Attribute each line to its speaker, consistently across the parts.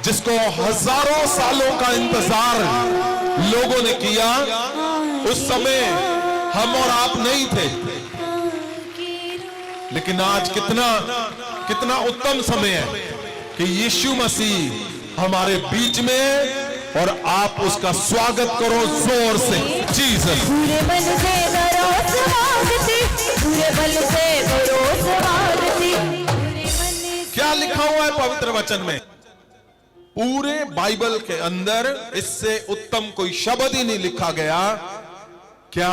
Speaker 1: जिसको हजारों सालों का इंतजार लोगों ने किया, उस समय हम और आप नहीं थे, लेकिन आज कितना उत्तम समय है कि यीशु मसीह हमारे बीच में है और आप उसका स्वागत करो जोर से। जीसस
Speaker 2: पूरे मन से करो स्वागति, पूरे बल से करो स्वागति, पूरे मन से।
Speaker 1: क्या लिखा हुआ है पवित्र वचन में? पूरे बाइबल के अंदर इससे उत्तम कोई शब्द ही नहीं लिखा गया। क्या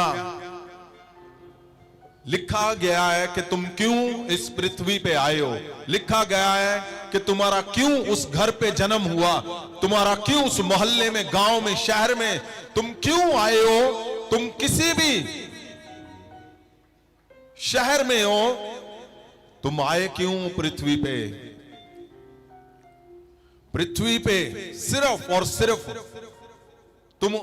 Speaker 1: लिखा गया है कि तुम क्यों इस पृथ्वी पे आए हो? लिखा गया है कि तुम्हारा क्यों उस घर पे जन्म हुआ, तुम्हारा क्यों उस मोहल्ले में, गांव में, शहर में तुम क्यों आए हो? तुम किसी भी शहर में हो, तुम आए क्यों पृथ्वी पे? पृथ्वी पे सिर्फ और सिर्फ तुम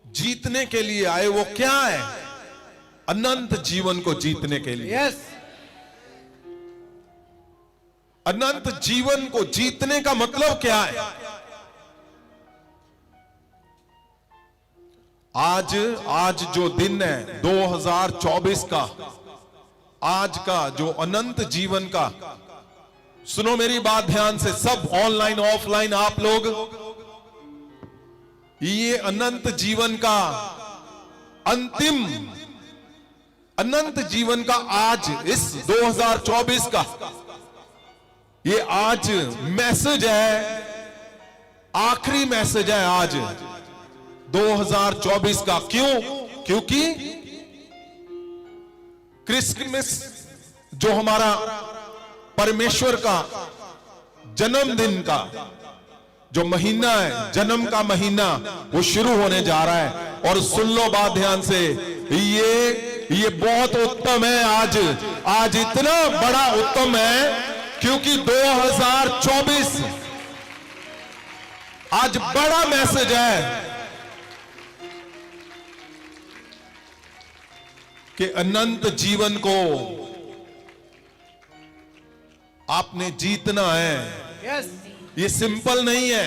Speaker 1: जीतने के लिए आए। वो क्या है? अनंत जीवन को जीतने के लिए।
Speaker 3: यस,
Speaker 1: अनंत जीवन को जीतने का मतलब क्या है? आज जो दिन है 2024 का, आज का जो अनंत जीवन का, सुनो मेरी बात ध्यान से, सब ऑनलाइन ऑफलाइन आप लोग, ये अनंत जीवन का अंतिम, अनंत जीवन का आज, इस 2024 का ये आज मैसेज है, आखिरी मैसेज है आज 2024 का। क्यों? क्योंकि क्रिसमस जो हमारा परमेश्वर का जन्मदिन का जो महीना है, जन्म का महीना, वो शुरू होने जा रहा है। और सुन लो बात ध्यान से, ये बहुत उत्तम है। आज इतना बड़ा उत्तम है क्योंकि 2024 आज बड़ा मैसेज है कि अनंत जीवन को आपने जीतना है।
Speaker 3: यस,
Speaker 1: ये सिंपल नहीं है,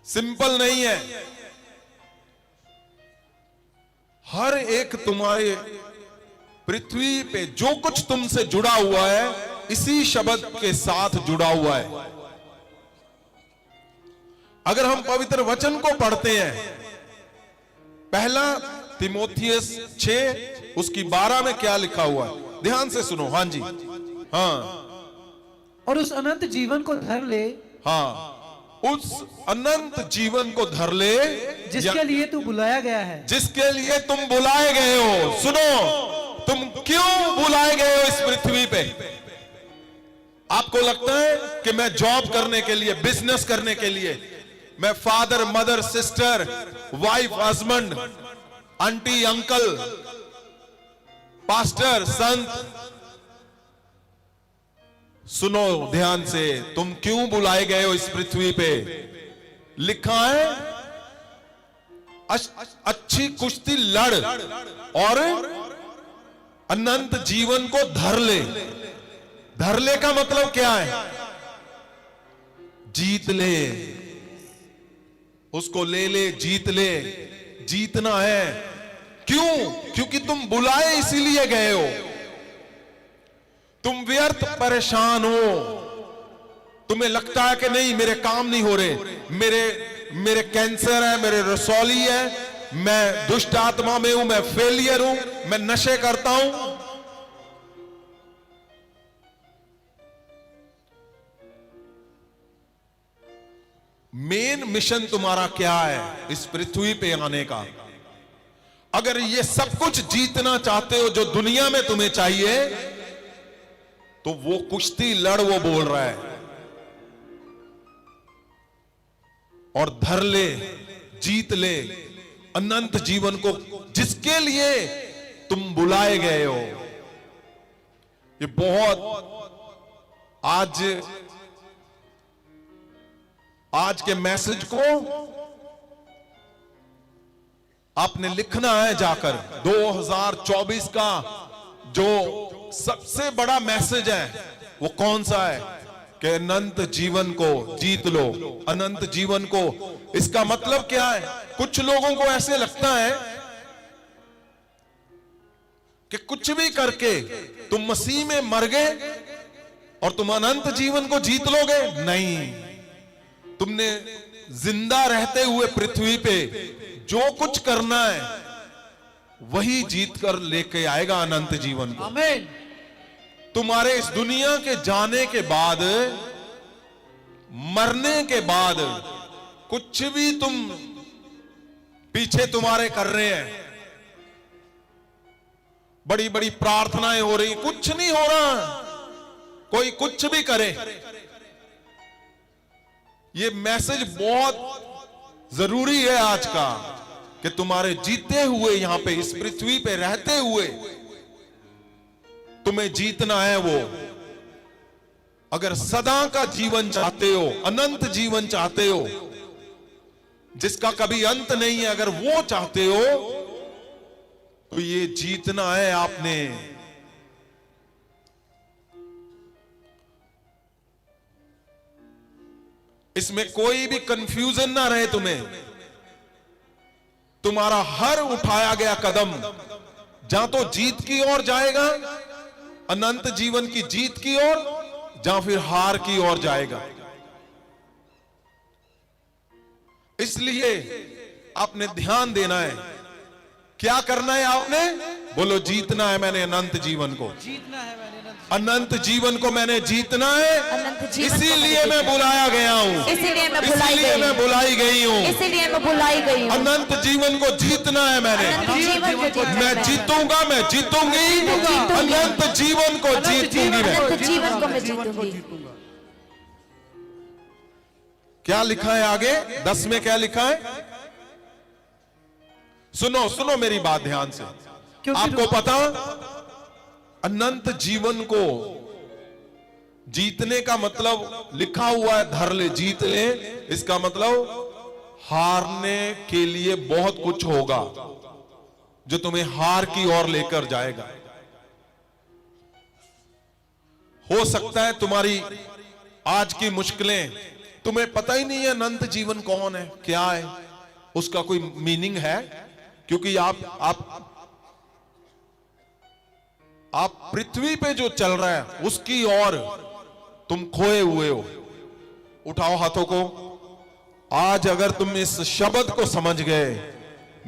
Speaker 1: सिंपल नहीं है। हर एक तुम्हारे पृथ्वी पे जो कुछ तुमसे जुड़ा हुआ है, इसी शब्द के साथ जुड़ा हुआ है। अगर हम पवित्र वचन को पढ़ते हैं, पहला तिमोथियस 6 उसकी 12 में क्या लिखा हुआ है? ध्यान से सुनो। हाँ जी, हाँ,
Speaker 3: और उस अनंत जीवन को धर ले,
Speaker 1: हाँ, उस अनंत जीवन को धर ले
Speaker 3: जिसके लिए तू बुलाया गया है।
Speaker 1: जिसके लिए तुम बुलाए गए हो। सुनो, तुम क्यों बुलाए गए हो इस पृथ्वी पे? आपको लगता है कि मैं जॉब करने के लिए, बिजनेस करने के लिए, मैं father, mother, sister, wife, husband, aunty, uncle, pastor, संत, सुनो ध्यान से, तुम क्यों बुलाए गए हो इस पृथ्वी पे? लिखा है, अच्छी कुश्ती लड़ और अनंत जीवन को धर ले। धर ले का मतलब क्या है? जीत ले, उसको ले ले, जीत ले, जीतना है। क्यों? क्योंकि तुम बुलाए इसीलिए गए हो। तुम व्यर्थ परेशान हो, तुम्हें लगता है कि नहीं मेरे काम नहीं हो रहे, मेरे कैंसर है, मेरे रसौली है, मैं दुष्ट आत्मा में हूं, मैं फेलियर हूं, मैं नशे करता हूं। मेन मिशन तुम्हारा क्या है इस पृथ्वी पे आने का? अगर ये सब कुछ जीतना चाहते हो जो दुनिया में तुम्हें चाहिए, तो वो कुश्ती लड़, वो बोल रहा है, और धर ले, जीत ले अनंत जीवन को, जिसके लिए तुम बुलाए गए हो। ये बहुत आज के मैसेज को आपने लिखना है जाकर। 2024 का जो सबसे बड़ा मैसेज है वो कौन सा है कि अनंत जीवन को जीत लो, अनंत जीवन को। इसका मतलब क्या है? कुछ लोगों को ऐसे लगता है कि कुछ भी करके तुम मसीह में मर गए और तुम अनंत जीवन को जीत लोगे। नहीं, तुमने जिंदा रहते हुए पृथ्वी पे जो कुछ करना है वही जीत कर लेके आएगा अनंत जीवन को।
Speaker 3: आमीन।
Speaker 1: तुम्हारे इस दुनिया के जाने के बाद, मरने के बाद कुछ भी तुम पीछे तुम्हारे कर रहे हैं, बड़ी बड़ी प्रार्थनाएं हो रही, कुछ नहीं हो रहा। कोई कुछ भी करे, ये मैसेज बहुत जरूरी है आज का कि तुम्हारे जीते हुए यहां पे इस पृथ्वी पे रहते हुए तुम्हें जीतना है। वो अगर सदा का जीवन चाहते हो, अनंत जीवन चाहते हो जिसका कभी अंत नहीं है, अगर वो चाहते हो तो ये जीतना है आपने। इसमें कोई भी कंफ्यूजन ना रहे तुम्हें। तुम्हारा हर उठाया गया कदम जहां तो जीत की ओर जाएगा, अनंत जीवन की जीत की ओर, जहां फिर हार की ओर जाएगा। इसलिए आपने ध्यान देना है। क्या करना है आपने? बोलो, जीतना है मैंने अनंत जीवन को।
Speaker 3: जीतना है मैंने
Speaker 1: अनंत जीवन को मैंने जीतना है।
Speaker 2: अनंत जीवन को
Speaker 1: इसीलिए
Speaker 2: मैंने
Speaker 1: मैं बुलाया गया हूं,
Speaker 2: इसीलिए मैं बुलाई
Speaker 1: इसीलिए मैं बुलाई गई हूं।
Speaker 2: इसीलिए मैं बुलाई गई हूँ।
Speaker 1: अनंत जीवन को जीतना है मैंने।
Speaker 2: अनंत जीवन को जीतना
Speaker 1: मैं
Speaker 2: है।
Speaker 1: जीतूंगा, मैं जीतूंगी,
Speaker 2: जीतूंगी।
Speaker 1: अनंत जीवन को जीतूंगी मैं।
Speaker 2: अनंत जीवन को मैं जीतूंगी।
Speaker 1: क्या लिखा है आगे 10 में? क्या लिखा है? सुनो सुनो मेरी बात ध्यान से।
Speaker 3: क्योंकि
Speaker 1: आपको पता, अनंत जीवन को जीतने का मतलब लिखा हुआ है, धर ले, जीत ले। इसका मतलब हारने के लिए बहुत कुछ होगा जो तुम्हें हार की ओर लेकर जाएगा। हो सकता है तुम्हारी आज की मुश्किलें, तुम्हें पता ही नहीं है अनंत जीवन कौन है, क्या है, उसका कोई मीनिंग है, क्योंकि आप पृथ्वी पे जो चल रहा है उसकी ओर तुम खोए हुए हो। उठाओ हाथों को। आज अगर तुम इस शब्द को समझ गए,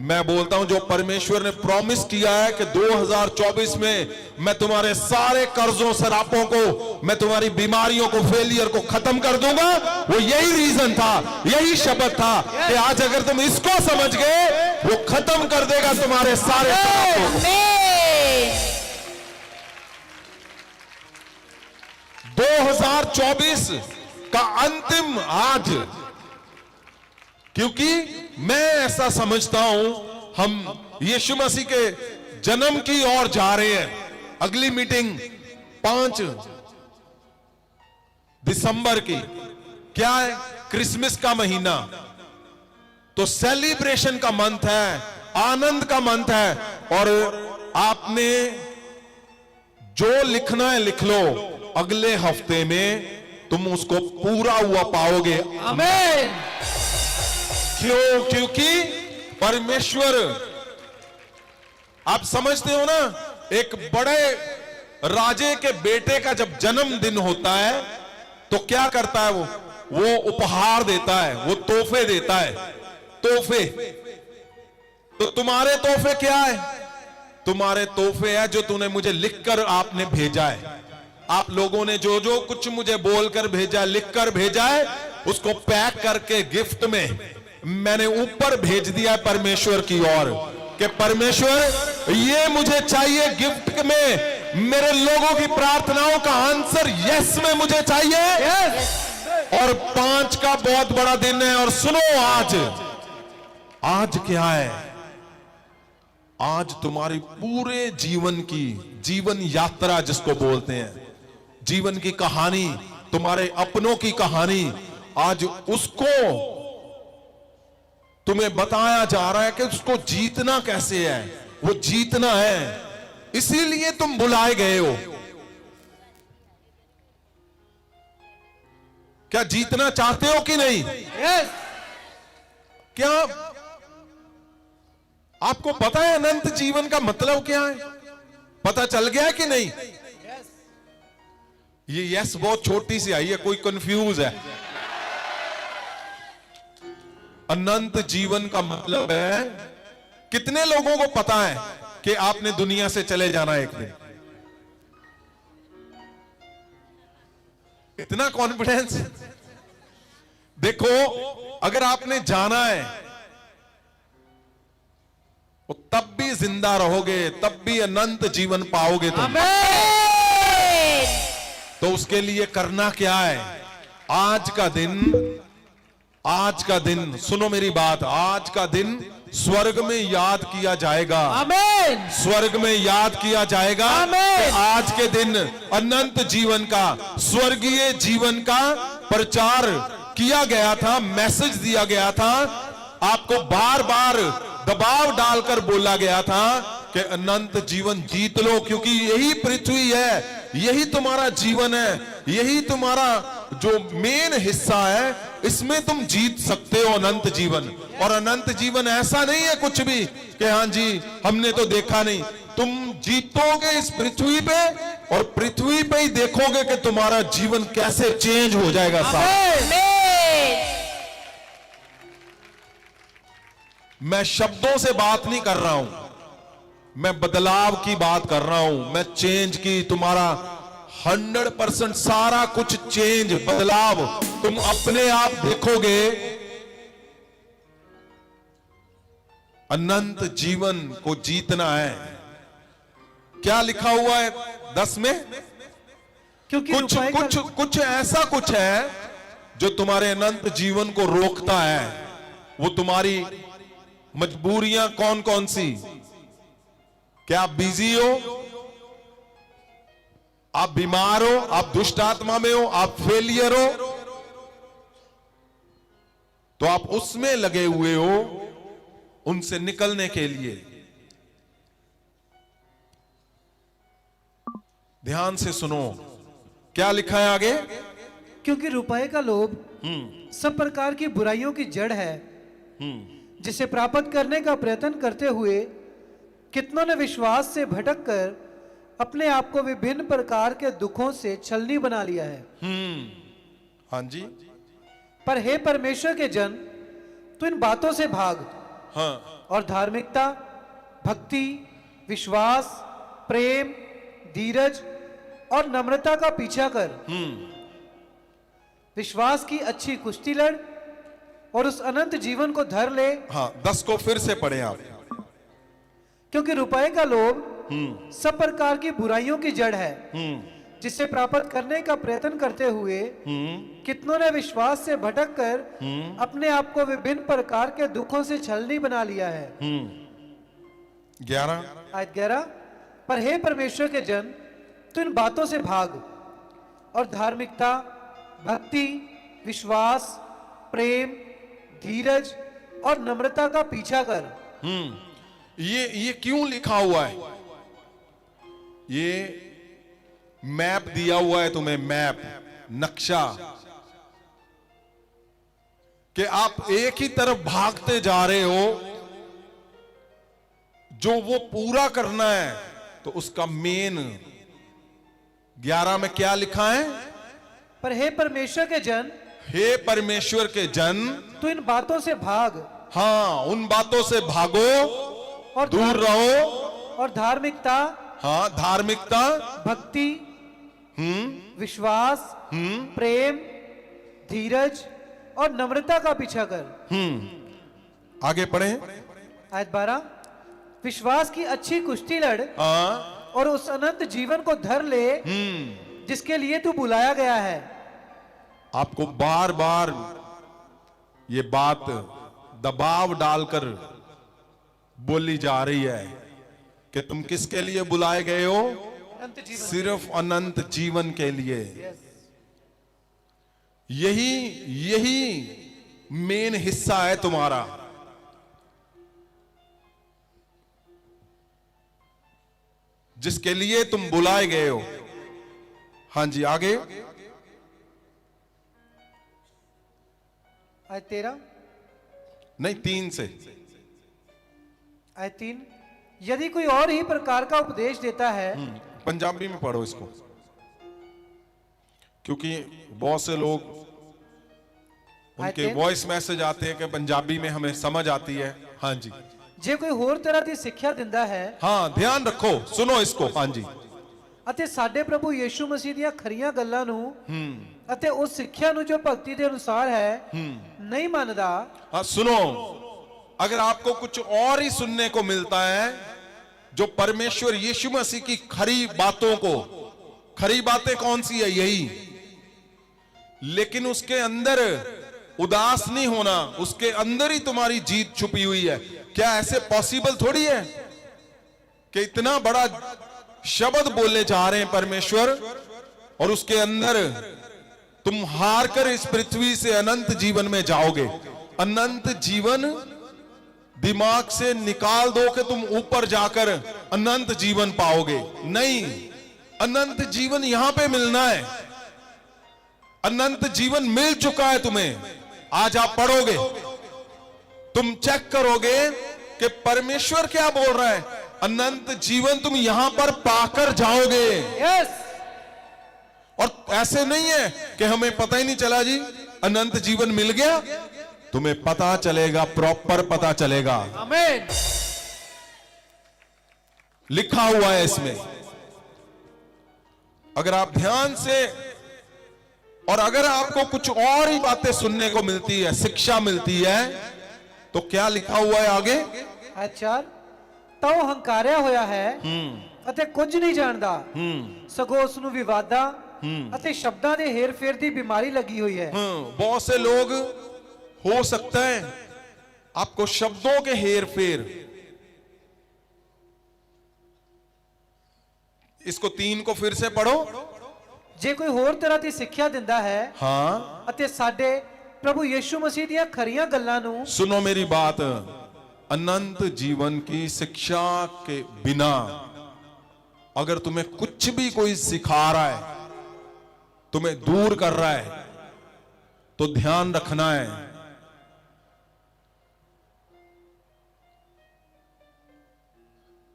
Speaker 1: मैं बोलता हूं जो परमेश्वर ने प्रॉमिस किया है कि 2024 में मैं तुम्हारे सारे कर्जों सरापों को, मैं तुम्हारी बीमारियों को, फेलियर को खत्म कर दूंगा, वो यही रीजन था, यही शब्द था कि आज अगर तुम इसको समझ गए, वो खत्म कर देगा तुम्हारे सारे सरापों को। 2024 का अंतिम आज, क्योंकि मैं ऐसा समझता हूं हम यीशु मसीह के जन्म की ओर जा रहे हैं। अगली मीटिंग 5 दिसंबर की, क्या है? क्रिसमस का महीना, तो सेलिब्रेशन का मंथ है, आनंद का मंथ है। और आपने जो लिखना है लिख लो, अगले हफ्ते में तुम उसको पूरा हुआ पाओगे।
Speaker 3: आमीन।
Speaker 1: क्यों? क्योंकि परमेश्वर, आप समझते हो ना, एक बड़े राजे के बेटे का जब जन्मदिन होता है तो क्या करता है? वो उपहार देता है, वो तोहफे देता है, तोहफे। तो तुम्हारे तोहफे क्या है? तुम्हारे तोहफे है जो तूने मुझे लिखकर आपने भेजा है। आप लोगों ने जो जो कुछ मुझे बोलकर भेजा, लिखकर भेजा है, उसको पैक करके गिफ्ट में मैंने ऊपर भेज दिया है परमेश्वर की ओर कि परमेश्वर ये मुझे चाहिए गिफ्ट में, मेरे लोगों की प्रार्थनाओं का आंसर यस में मुझे चाहिए। और 5 का बहुत बड़ा दिन है। और सुनो, आज क्या है? आज तुम्हारी पूरे जीवन की जीवन यात्रा जिसको बोलते हैं, जीवन की कहानी, तुम्हारे अपनों की कहानी, आज उसको तुम्हें बताया जा रहा है कि उसको जीतना कैसे है। वो जीतना है, इसीलिए तुम बुलाए गए हो। क्या जीतना चाहते हो कि नहीं?
Speaker 3: यस।
Speaker 1: क्या आपको पता है अनंत जीवन का मतलब क्या है? पता चल गया है कि नहीं? ये यस बहुत छोटी सी आई है, कोई कंफ्यूज है। अनंत जीवन का मतलब है, कितने लोगों को पता है कि आपने दुनिया से चले जाना एक दिन? इतना कॉन्फिडेंस? देखो, अगर आपने जाना है तो तब भी जिंदा रहोगे, तब भी अनंत जीवन पाओगे तुम।
Speaker 2: आमीन।
Speaker 1: तो उसके लिए करना क्या है? आज का दिन सुनो मेरी बात, आज का दिन स्वर्ग में याद किया जाएगा।
Speaker 3: आमीन।
Speaker 1: स्वर्ग में याद किया जाएगा।
Speaker 3: आमीन।
Speaker 1: कि आज के दिन अनंत जीवन का, स्वर्गीय जीवन का प्रचार किया गया था, मैसेज दिया गया था। आपको बार बार दबाव डालकर बोला गया था कि अनंत जीवन जीत लो, क्योंकि यही पृथ्वी है, यही तुम्हारा जीवन है, यही तुम्हारा जो मेन हिस्सा है, इसमें तुम जीत सकते हो अनंत जीवन। और अनंत जीवन ऐसा नहीं है कुछ भी कि हाँ जी हमने तो देखा नहीं। तुम जीतोगे इस पृथ्वी पे, और पृथ्वी पे ही देखोगे कि तुम्हारा जीवन कैसे चेंज हो जाएगा साहब।
Speaker 2: आमीन।
Speaker 1: मैं शब्दों से बात नहीं कर रहा हूं, मैं बदलाव की बात कर रहा हूं, मैं चेंज की। तुम्हारा 100% सारा कुछ चेंज, बदलाव तुम अपने आप देखोगे। अनंत जीवन को जीतना है। क्या लिखा हुआ है 10 में?
Speaker 3: क्योंकि
Speaker 1: कुछ
Speaker 3: रुपए का-
Speaker 1: कुछ कुछ ऐसा कुछ है जो तुम्हारे अनंत जीवन को रोकता है। वो तुम्हारी मजबूरियां कौन कौन सी? क्या आप बिजी हो? आप बीमार हो? आप दुष्ट आत्मा में हो? आप फेलियर हो? तो आप उसमें लगे हुए हो उनसे निकलने के लिए। ध्यान से सुनो, क्या लिखा है आगे?
Speaker 3: क्योंकि रुपए का लोभ सब प्रकार की बुराइयों की जड़ है, जिसे प्राप्त करने का प्रयत्न करते हुए कितनों ने विश्वास से भटक कर अपने आप को विभिन्न प्रकार के दुखों से छलनी बना लिया है।
Speaker 1: हाँ जी,
Speaker 3: पर हे परमेश्वर के जन, तू इन बातों से भाग
Speaker 1: हाँ,
Speaker 3: और धार्मिकता, भक्ति, विश्वास, प्रेम, धीरज और नम्रता का पीछा कर। विश्वास की अच्छी कुश्ती लड़ और उस अनंत जीवन को धर ले,
Speaker 1: हाँ। 10 को फिर से पढ़ें आप।
Speaker 3: क्योंकि रुपए का लोभ सब प्रकार की बुराइयों की जड़ है, जिसे प्राप्त करने का प्रयत्न करते हुए कितनों ने विश्वास से भटक कर अपने आप को विभिन्न प्रकार के दुखों से छलनी बना लिया है।
Speaker 1: 11।
Speaker 3: आयत 11, पर हे परमेश्वर के जन, तू इन बातों से भाग और धार्मिकता, भक्ति, विश्वास, प्रेम, धीरज और नम्रता का पीछा कर।
Speaker 1: ये क्यों लिखा हुआ है? ये मैप दिया हुआ है तुम्हें, मैप, नक्शा, कि आप एक ही तरफ भागते जा रहे हो, जो वो पूरा करना है। तो उसका मेन 11 में क्या लिखा है?
Speaker 3: पर हे परमेश्वर के जन,
Speaker 1: हे परमेश्वर के जन,
Speaker 3: तू इन बातों से भाग
Speaker 1: हाँ, उन बातों से भागो
Speaker 3: और
Speaker 1: दूर रहो।
Speaker 3: और धार्मिकता,
Speaker 1: हाँ, धार्मिकता,
Speaker 3: भक्ति, विश्वास, प्रेम, धीरज और नम्रता का पीछा कर।
Speaker 1: आगे पढ़ें।
Speaker 3: आयत 12, विश्वास की अच्छी कुश्ती लड़
Speaker 1: हाँ,
Speaker 3: और उस अनंत जीवन को धर ले जिसके लिए तू बुलाया गया है।
Speaker 1: आपको बार बार ये बात दबाव डालकर बोली जा रही है कि तुम किसके लिए बुलाए गए हो?
Speaker 3: अनंत जीवन।
Speaker 1: सिर्फ अनंत जीवन के लिए। यही मेन हिस्सा है तुम्हारा। जिसके लिए तुम बुलाए गए हो। हाँ जी, आगे।
Speaker 3: आयत 13,
Speaker 1: नहीं 3 से।
Speaker 3: आयत 3, यदि कोई और ही प्रकार का उपदेश देता है,
Speaker 1: पंजाबी में पढ़ो इसको, क्योंकि बहुत से लोग उनके
Speaker 3: आयत 3,
Speaker 1: वॉइस मैसेज आते हैं कि पंजाबी में हमें समझ आती है। हाँ जी,
Speaker 3: जे कोई होर तरह की सिक्ख्या दिंदा है
Speaker 1: हाँ ध्यान रखो, सुनो इसको। हाँ जी,
Speaker 3: ਅਤੇ ਸਾਡੇ ਪ੍ਰਭੂ ਯੀਸ਼ੂ ਮਸੀਹ ਦੀਆਂ ਖਰੀਆਂ ਗੱਲਾਂ ਨੂੰ ਅਤੇ ਉਸ ਸਿੱਖਿਆ ਨੂੰ ਜੋ ਭਗਤੀ ਦੇ ਅਨੁਸਾਰ ਹੈ ਨਹੀਂ ਮੰਨਦਾ,
Speaker 1: हाँ सुनो, अगर आपको कुछ और ही सुनने को मिलता है जो परमेश्वर यीशु मसीह की खरी बातों को, खरी बातें कौन सी है? यही, लेकिन उसके अंदर उदास नहीं होना, उसके अंदर ही तुम्हारी जीत छुपी हुई है। क्या ऐसे पॉसिबल थोड़ी है कि इतना बड़ा शब्द बोलने जा रहे हैं परमेश्वर और उसके अंदर तुम हार कर इस पृथ्वी से अनंत जीवन में जाओगे। अनंत जीवन दिमाग से निकाल दो कि तुम ऊपर जाकर अनंत जीवन पाओगे। नहीं, अनंत जीवन यहां पे मिलना है। अनंत जीवन मिल चुका है तुम्हें। आज आप पढ़ोगे, तुम चेक करोगे कि परमेश्वर क्या बोल रहा है। अनंत जीवन तुम यहां पर पाकर जाओगे।
Speaker 3: यस,
Speaker 1: और ऐसे नहीं है कि हमें पता ही नहीं चला जी, अनंत जीवन मिल गया। तुम्हें पता चलेगा, प्रॉपर पता चलेगा।
Speaker 3: आमीन।
Speaker 1: लिखा हुआ है इसमें। अगर आप ध्यान से, और अगर आपको कुछ और ही बातें सुनने को मिलती है, शिक्षा मिलती है, तो क्या लिखा हुआ है आगे?
Speaker 3: ਆਇਤ 4, ਤਾਂ ਉਹ ਹੰਕਾਰਿਆ ਹੋਇਆ ਹੈ ਅਤੇ ਕੁਝ ਨਹੀਂ ਜਾਣਦਾ, ਸਗੋਂ ਉਸ ਨੂੰ ਵਿਵਾਦਾਂ ਅਤੇ ਸ਼ਬਦਾਂ ਦੇ ਹੇਰ-ਫੇਰ ਦੀ ਬਿਮਾਰੀ ਲੱਗੀ ਹੋਈ ਹੈ।
Speaker 1: बहुत से लोग, हो सकता है आपको शब्दों के हेर फेर, इसको 3 को फिर से पढ़ो।
Speaker 3: ਜੇ ਕੋਈ ਹੋਰ ਤਰ੍ਹਾਂ ਦੀ ਸਿੱਖਿਆ ਦਿੰਦਾ ਹੈ
Speaker 1: हाँ
Speaker 3: ਅਤੇ ਸਾਡੇ ਪ੍ਰਭੂ ਯੀਸ਼ੂ ਮਸੀਹ ਦੀਆਂ ਖਰੀਆਂ ਗੱਲਾਂ ਨੂੰ,
Speaker 1: सुनो मेरी बात, अनंत जीवन की शिक्षा के बिना अगर तुम्हें कुछ भी कोई सिखा रहा है, तुम्हें दूर कर रहा है, तो ध्यान रखना है।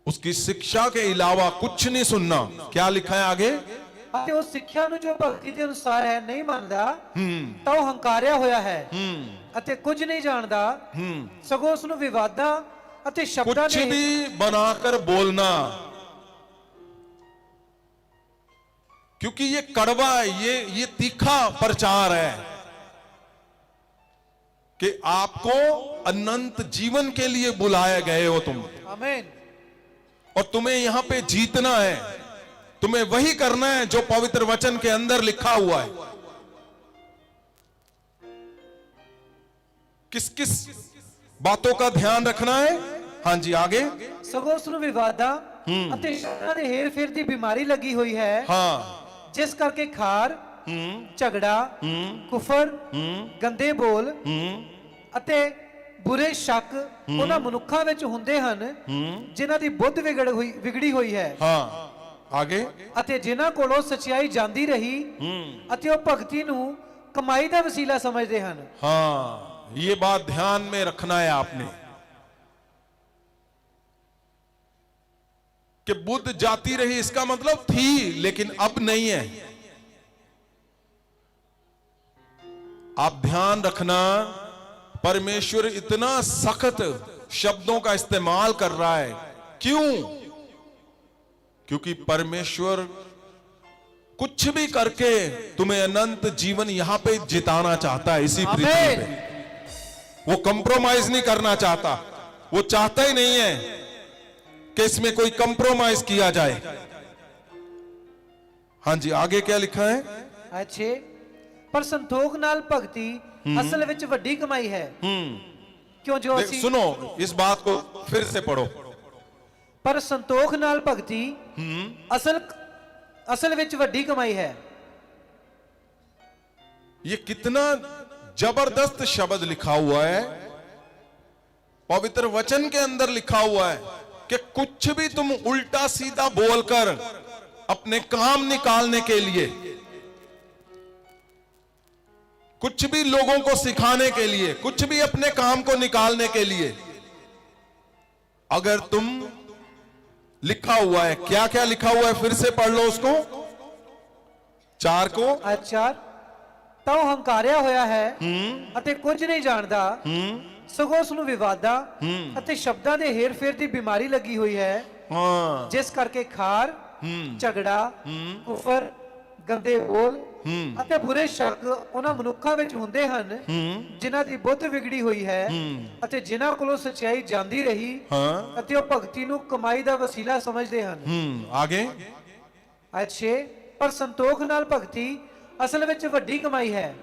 Speaker 1: उसकी शिक्षा के अलावा कुछ नहीं सुनना। क्या लिखा है आगे?
Speaker 3: ਅਤੇ ਉਸ ਸਿੱਖਿਆ ਨੂੰ ਜੋ ਭਗਤੀ ਦੇ ਅਨੁਸਾਰ ਹੈ ਨਹੀਂ ਮੰਨਦਾ, ਤਾਂ ਉਹ ਹੰਕਾਰਿਆ ਹੋਇਆ ਹੈ ਅਤੇ ਕੁਝ ਨਹੀਂ ਜਾਣਦਾ, ਸਗੋਂ ਉਸ ਨੂੰ ਵਿਵਾਦਾਂ ਅਤੇ ਸ਼ਬਦਾਂ
Speaker 1: कुछ
Speaker 3: ਦੇ
Speaker 1: भी बनाकर बोलना, क्योंकि ये कड़वा है, ये तीखा प्रचार है कि आपको अनंत जीवन के लिए बुलाए गए हो तुम,
Speaker 3: आमीन।
Speaker 1: और तुम्हें यहां पे जीतना है। तुम्हें वही करना है जो पवित्र वचन के अंदर लिखा हुआ है। किस किस बातों का ध्यान रखना है? हाँ जी, आगे।
Speaker 3: ਸਗੋਂ ਉਸ ਨੂੰ ਵਿਵਾਦਾਂ ਅਤੇ ਸ਼ਬਦਾਂ ਦੇ ਹੇਰ-ਫੇਰ ਦੀ ਬਿਮਾਰੀ ਲੱਗੀ ਹੋਈ ਹੈ,
Speaker 1: हाँ,
Speaker 3: ਜਿਸ ਕਰਕੇ ਖਾਰ, ਝਗੜਾ, ਕੁਫਰ, ਗੰਦੇ ਬੋਲ ਅਤੇ ਬੁਰੇ ਸ਼ੱਕ ਉਹਨਾਂ ਮਨੁੱਖਾਂ ਵਿੱਚ ਹੁੰਦੇ ਹਨ ਜਿਨ੍ਹਾਂ ਦੀ ਬੁੱਧ ਵਿਗੜੀ ਹੋਈ ਹੈ,
Speaker 1: हाँ, आगे।
Speaker 3: ਅਤੇ ਜਿਨ੍ਹਾਂ ਕੋਲੋਂ ਸਚਾਈ ਜਾਂਦੀ ਰਹੀ ਅਤੇ ਉਹ ਭਗਤੀ ਨੂੰ ਕਮਾਈ ਦਾ ਵਸੀਲਾ ਸਮਝਦੇ ਹਨ।
Speaker 1: हाँ, ये बात ध्यान में रखना है आपने कि बुद्ध जाती रही, इसका मतलब थी लेकिन अब नहीं है। आप ध्यान रखना, परमेश्वर इतना सख्त शब्दों का इस्तेमाल कर रहा है। क्यों? क्योंकि परमेश्वर कुछ भी करके तुम्हें अनंत जीवन यहां पे जिताना चाहता है, इसी पृथ्वी
Speaker 3: आमीन।
Speaker 1: पे। वो कंप्रोमाइज नहीं करना चाहता। वो चाहता ही नहीं है कि इसमें कोई कंप्रोमाइज किया जाए। हाँ जी, आगे क्या लिखा है?
Speaker 3: ਅੱਛੇ, ਪਰ ਸੰਤੋਖ ਨਾਲ ਭਗਤੀ ਅਸਲ ਵਿੱਚ ਵੱਡੀ ਕਮਾਈ ਹੈ, ਕਿਉਂ ਜੋ ਅਸੀਂ
Speaker 1: सुनो, इस बात को फिर से पढ़ो।
Speaker 3: ਪਰ ਸੰਤੋਖ ਨਾਲ ਭਗਤੀ ਅਸਲ ਵਿੱਚ ਵੱਡੀ ਕਮਾਈ ਹੈ।
Speaker 1: ये कितना जबरदस्त शब्द लिखा हुआ है, पवित्र वचन के अंदर लिखा हुआ है कि कुछ भी तुम उल्टा सीधा बोलकर अपने काम निकालने के लिए कुछ भी लोगों को सिखाने के लिए, कुछ भी अपने काम को निकालने के लिए, अगर तुम लिखा हुआ है, क्या क्या लिखा हुआ है, फिर से पढ़ लो उसको, 4 को।
Speaker 3: अच्छा, तो ਹੰਕਾਰਿਆ ਹੋਇਆ ਹੈ ਅਤੇ ਕੁਝ ਨਹੀਂ ਜਾਣਦਾ, ਸਗੋਂ ਉਸ ਨੂੰ ਵਿਵਾਦਾਂ ਅਤੇ ਸ਼ਬਦਾਂ ਦੇ ਹੇਰ-ਫੇਰ ਦੀ ਬਿਮਾਰੀ ਲੱਗੀ ਹੋਈ ਹੈ,
Speaker 1: हाँ,
Speaker 3: ਜਿਸ ਕਰਕੇ ਖਾਰ, ਝਗੜਾ, ਕੁਫਰ, ਗੰਦੇ ਬੋਲ ਅਤੇ ਬੁਰੇ ਸ਼ੱਕ ਉਹਨਾਂ ਮਨੁੱਖਾਂ ਵਿੱਚ ਹੁੰਦੇ ਹਨ ਜਿਨ੍ਹਾਂ ਦੀ ਬੁੱਧ ਵਿਗੜੀ ਹੋਈ ਹੈ ਅਤੇ ਜਿਨ੍ਹਾਂ ਕੋਲੋਂ ਸੱਚਾਈ ਜਾਂਦੀ ਰਹੀ
Speaker 1: हाँ,
Speaker 3: ਅਤੇ ਉਹ ਭਗਤੀ ਨੂੰ ਕਮਾਈ ਦਾ ਵਸੀਲਾ ਸਮਝਦੇ ਹਨ।
Speaker 1: आगे।
Speaker 3: ਅੱਛੇ, ਪਰ ਸੰਤੋਖ ਨਾਲ ਭਗਤੀ ਅਸਲ ਵਿੱਚ ਵੱਡੀ ਕਮਾਈ ਹੈ।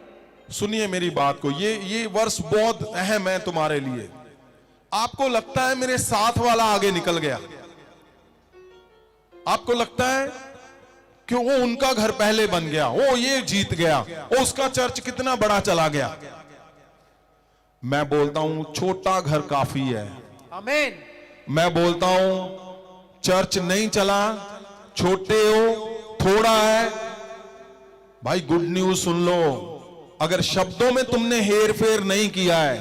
Speaker 1: सुनिए मेरी बात को, ये वर्ष बहुत अहम है तुम्हारे लिए। आपको लगता है मेरे साथ वाला आगे निकल गया, आपको लगता है कि वो उनका घर पहले बन गया, वो ये जीत गया, वो उसका चर्च कितना बड़ा चला गया। मैं बोलता हूं छोटा घर काफी है।
Speaker 3: आमीन।
Speaker 1: मैं बोलता हूं चर्च नहीं चला, छोटे हो, थोड़ा है, भाई गुड न्यूज सुन लो। अगर शब्दों में तुमने हेर फेर नहीं किया है,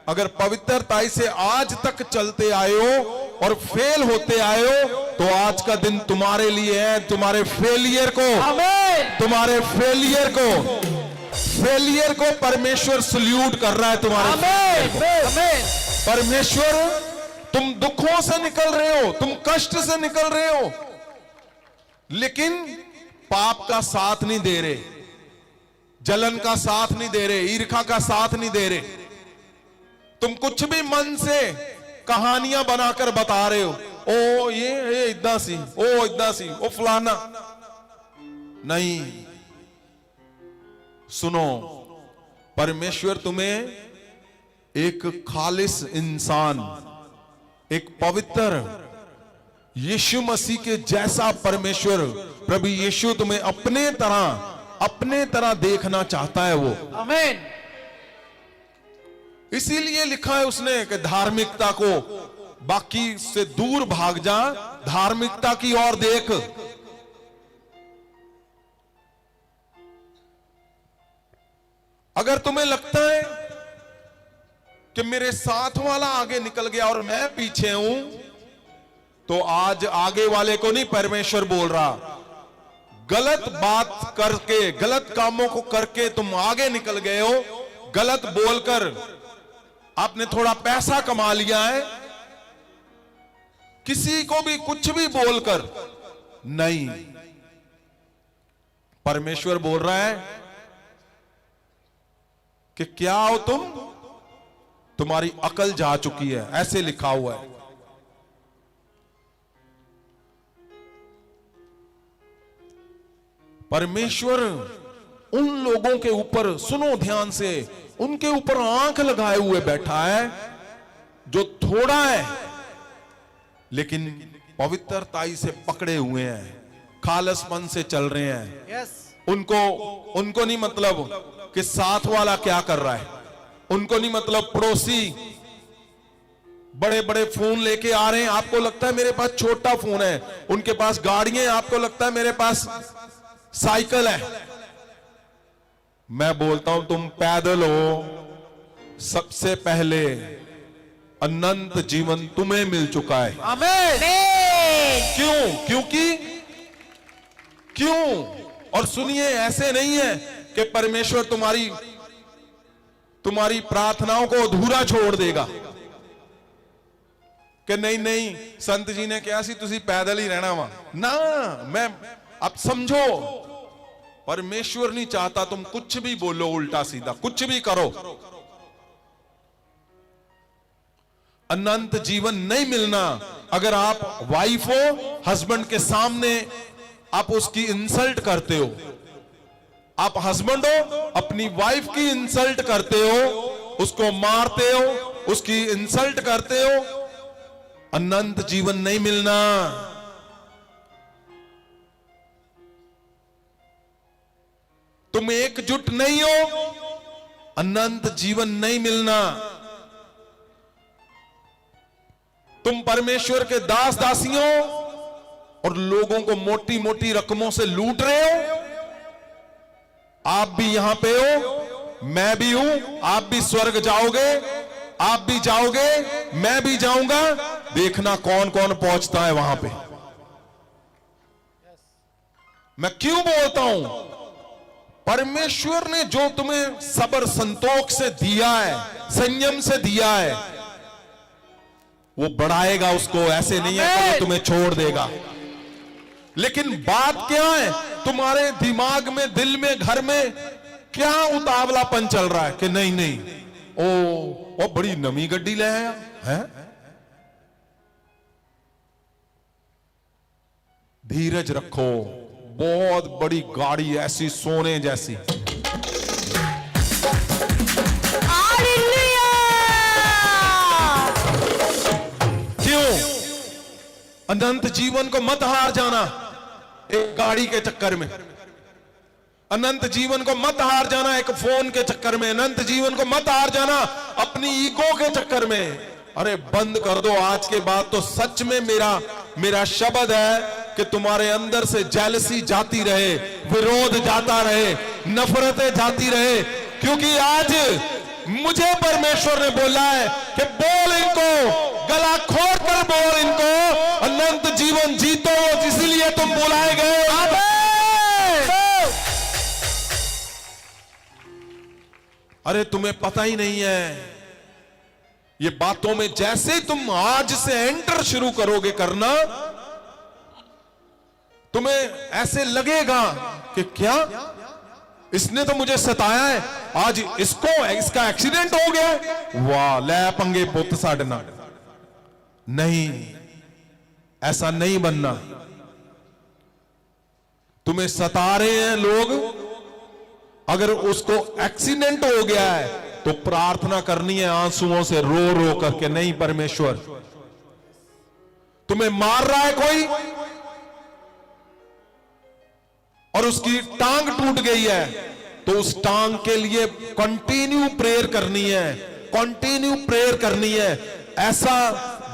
Speaker 1: अगर पवित्रताई से आज तक चलते आए हो और फेल होते आए हो, तो आज का दिन तुम्हारे लिए है। तुम्हारे फेलियर को, तुम्हारे फेलियर को परमेश्वर सल्यूट कर रहा है। तुम्हारे परमेश्वर, तुम दुखों से निकल रहे हो, तुम कष्ट से निकल रहे हो, लेकिन पाप का साथ नहीं दे रहे, जलन का साथ नहीं दे रहे, ईर्खा का साथ नहीं दे रहे। तुम कुछ भी मन से कहानियां बनाकर बता रहे हो, ओ ये इतना सी, ओ इतना सी, ओ फलाना। नहीं, सुनो, परमेश्वर तुम्हें एक खालिस इंसान, एक पवित्र यीशु मसीह के जैसा परमेश्वर प्रभु यीशु तुम्हें अपने तरह देखना चाहता है वो।
Speaker 3: आमीन।
Speaker 1: इसीलिए लिखा है उसने कि धार्मिकता को बाकी से दूर भाग जा, धार्मिकता की ओर देख। अगर तुम्हें लगता है कि मेरे साथ वाला आगे निकल गया और मैं पीछे हूं, तो आज आगे वाले को नहीं परमेश्वर बोल रहा, गलत बात करके, गलत कामों को करके तुम आगे निकल गए हो, गलत बोलकर आपने थोड़ा पैसा कमा लिया है, किसी को भी कुछ भी बोलकर नहीं। परमेश्वर बोल रहा है कि क्या हो तुम, तुम्हारी अकल जा चुकी है, ऐसे लिखा हुआ है। परमेश्वर उन लोगों के ऊपर, सुनो ध्यान से, उनके ऊपर आंख लगाए हुए बैठा है जो थोड़ा है लेकिन पवित्रताई से पकड़े हुए हैं, खालसपन से चल रहे हैं।
Speaker 3: यस।
Speaker 1: उनको नहीं मतलब कि साथ वाला क्या कर रहा है, उनको नहीं मतलब पड़ोसी बड़े बड़े फोन लेके आ रहे हैं, आपको लगता है मेरे पास छोटा फोन है, उनके पास गाड़ियां, आपको लगता है मेरे पास साइकिल है। मैं बोलता हूं तुम पैदल हो, सबसे पहले अनंत जीवन तुम्हें मिल चुका है।
Speaker 3: आमीन।
Speaker 1: क्यों? क्यों? और सुनिए, ऐसे नहीं है कि परमेश्वर तुम्हारी प्रार्थनाओं को अधूरा छोड़ देगा कि नहीं संत जी ने कहा सी तुसी पैदल ही रहना वा ना। मैं अब समझो, परमेश्वर नहीं चाहता तुम कुछ भी बोलो उल्टा सीधा, कुछ भी करो, अनंत जीवन नहीं मिलना। अगर आप वाइफ हो, हस्बैंड के सामने आप उसकी इंसल्ट करते हो, आप हस्बैंड हो, अपनी वाइफ की इंसल्ट करते हो, उसको मारते हो, उसकी इंसल्ट करते हो, अनंत जीवन नहीं मिलना। तुम एकजुट नहीं हो, अनंत जीवन नहीं मिलना। तुम परमेश्वर के दास दासियों और लोगों को मोटी मोटी रकमों से लूट रहे हो। आप भी यहां पे हो, मैं भी हूं, आप भी स्वर्ग जाओगे, आप भी जाओगे, मैं भी जाऊंगा। देखना कौन कौन पहुंचता है वहां पे। मैं क्यों बोलता हूं? परमेश्वर ने जो तुम्हें सब्र संतोष से दिया है, संयम से दिया है, वो बढ़ाएगा उसको। ऐसे नहीं है कि वो तुम्हें छोड़ देगा। लेकिन बात क्या है, तुम्हारे दिमाग में, दिल में, घर में क्या उतावलापन चल रहा है कि नहीं नहीं, ओ बड़ी नमी गड्डी ले आया है। धीरज रखो, बहुत बड़ी गाड़ी ऐसी सोने जैसी। क्यों? अनंत जीवन को मत हार जाना एक गाड़ी के चक्कर में। अनंत जीवन को मत हार जाना एक फोन के चक्कर में। अनंत जीवन को मत हार जाना अपनी ईगो के चक्कर में। अरे बंद कर दो आज के बाद तो। सच में मेरा शब्द है कि तुम्हारे अंदर से जेलसी जाती रहे, विरोध जाता रहे, नफरतें जाती रहे। क्योंकि आज मुझे परमेश्वर ने बोला है कि बोल इनको, गला खोल कर बोल इनको, अनंत जीवन जीतो, इसलिए तुम बुलाए गए। अरे तुम्हें पता ही नहीं है, ये बातों में जैसे तुम आज से एंटर शुरू करोगे करना, तुम्हें ऐसे लगेगा कि क्या इसने तो मुझे सताया है, आज इसका एक्सीडेंट हो गया। वाह ले पंगे पुत साडना। नहीं, ऐसा नहीं बनना। तुम्हें सता रहे हैं लोग, अगर उसको एक्सीडेंट हो गया है तो प्रार्थना करनी है आंसुओं से, रो रो करके। नहीं परमेश्वर, तुम्हें मार रहा है कोई और उसकी टांग टूट गई है, तो उस टांग के लिए कंटिन्यू प्रेयर करनी है, कंटिन्यू प्रेयर करनी है। ऐसा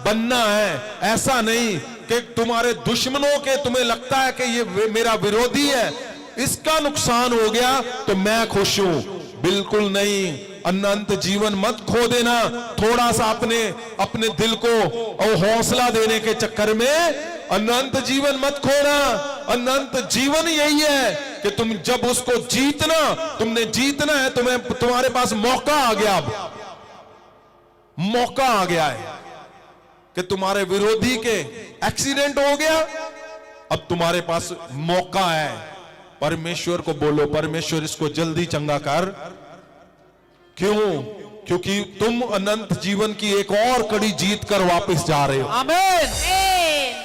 Speaker 1: बनना है, ऐसा नहीं कि तुम्हारे दुश्मनों के तुम्हें लगता है कि ये मेरा विरोधी है, इसका नुकसान हो गया तो मैं खुश हूं। बिल्कुल नहीं। अनंत जीवन मत खो देना थोड़ा सा अपने दिल को और हौसला देने के चक्कर में। अनंत जीवन मत खोना। अनंत जीवन यही है कि तुम जब उसको तुमने जीतना है, तुम्हारे पास मौका आ गया। अब मौका आ गया है कि तुम्हारे विरोधी के एक्सीडेंट हो गया, अब तुम्हारे पास मौका है। परमेश्वर को बोलो, परमेश्वर इसको जल्दी चंगा कर। क्यों? क्योंकि तुम अनंत जीवन की एक और कड़ी जीत कर वापस जा रहे हो।
Speaker 3: आमीन।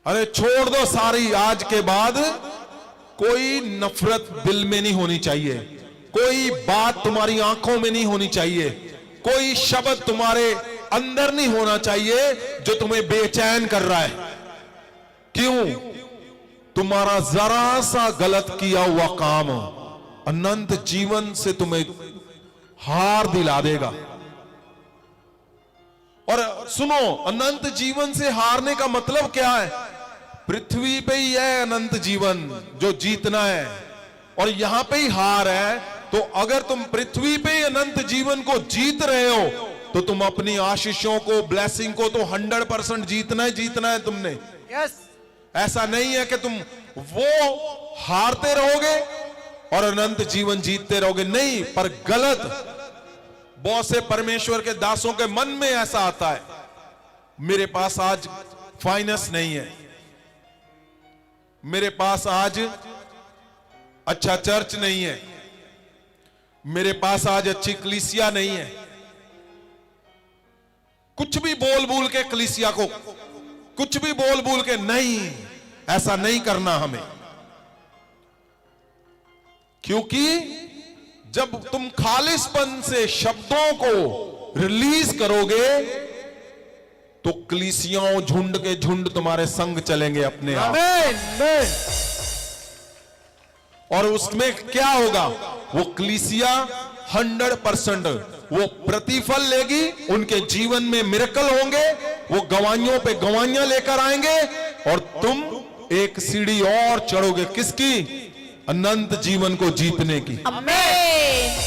Speaker 1: अरे छोड़ दो सारी। आज के बाद कोई नफरत दिल में नहीं होनी चाहिए, कोई बात तुम्हारी आंखों में नहीं होनी चाहिए, कोई शब्द तुम्हारे अंदर नहीं होना चाहिए जो तुम्हें बेचैन कर रहा है। क्यों? तुम्हारा जरा सा गलत किया हुआ काम अनंत जीवन से तुम्हें हार दिला देगा। और सुनो, अनंत जीवन से हारने का मतलब क्या है? पृथ्वी पे ही है अनंत जीवन जो जीतना है, और यहां पे ही हार है। तो अगर तुम पृथ्वी पे ही अनंत जीवन को जीत रहे हो तो तुम अपनी आशीषों को, ब्लेसिंग को तो 100% जीतना है तुमने।
Speaker 3: यस।
Speaker 1: ऐसा नहीं है कि तुम वो हारते रहोगे और अनंत जीवन जीतते रहोगे, नहीं। पर गलत बहुत से परमेश्वर के दासों के मन में ऐसा आता है, मेरे पास आज फाइनेंस नहीं है, मेरे पास आज अच्छा चर्च नहीं है, मेरे पास आज अच्छी कलीसिया नहीं है। कुछ भी बोल के कलीसिया को, कुछ भी बोल के, नहीं, ऐसा नहीं करना हमें। क्योंकि जब तुम खालिसपन से शब्दों को रिलीज करोगे तो कलीसियाओं झुंड के झुंड तुम्हारे संग चलेंगे अपने आप।
Speaker 3: आमीन।
Speaker 1: और उसमें क्या होगा? वो कलीसिया 100% वो प्रतिफल लेगी, उनके जीवन में मिरेकल होंगे, वो गवाहियों पे गवाहियां लेकर आएंगे, और तुम एक सीढ़ी और चढ़ोगे। किसकी? अनंत जीवन को जीतने की।
Speaker 2: आमीन।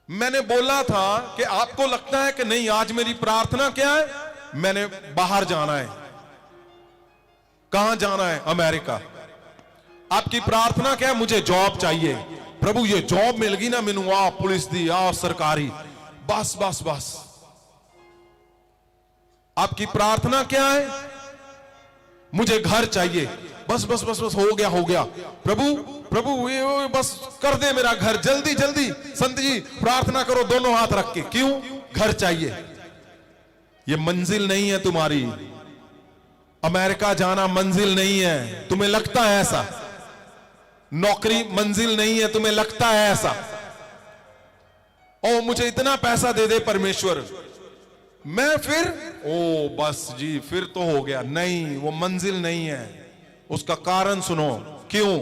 Speaker 1: मैंने बोला था कि आपको लगता है कि नहीं, आज मेरी प्रार्थना क्या है, मैंने बाहर जाना है। कहां जाना है? अमेरिका। आपकी प्रार्थना क्या है? मुझे जॉब चाहिए। प्रभु ये जॉब मिल गई ना मैनू, आ पुलिस दी, आ सरकारी, बस बस बस। आपकी प्रार्थना क्या है? मुझे घर चाहिए, बस बस बस बस, हो गया हो गया। प्रभु प्रभु ये बस कर दे मेरा घर जल्दी जल्दी। संत जी प्रार्थना करो दोनों हाथ रख के। क्यों? घर चाहिए। ये मंजिल नहीं है तुम्हारी। अमेरिका जाना मंजिल नहीं है, तुम्हें लगता है ऐसा। नौकरी मंजिल नहीं है, तुम्हें लगता है ऐसा। ओ मुझे इतना पैसा दे दे परमेश्वर, मैं फिर ओ बस जी फिर तो हो गया। नहीं, वो मंजिल नहीं है। उसका कारण सुनो। क्यों?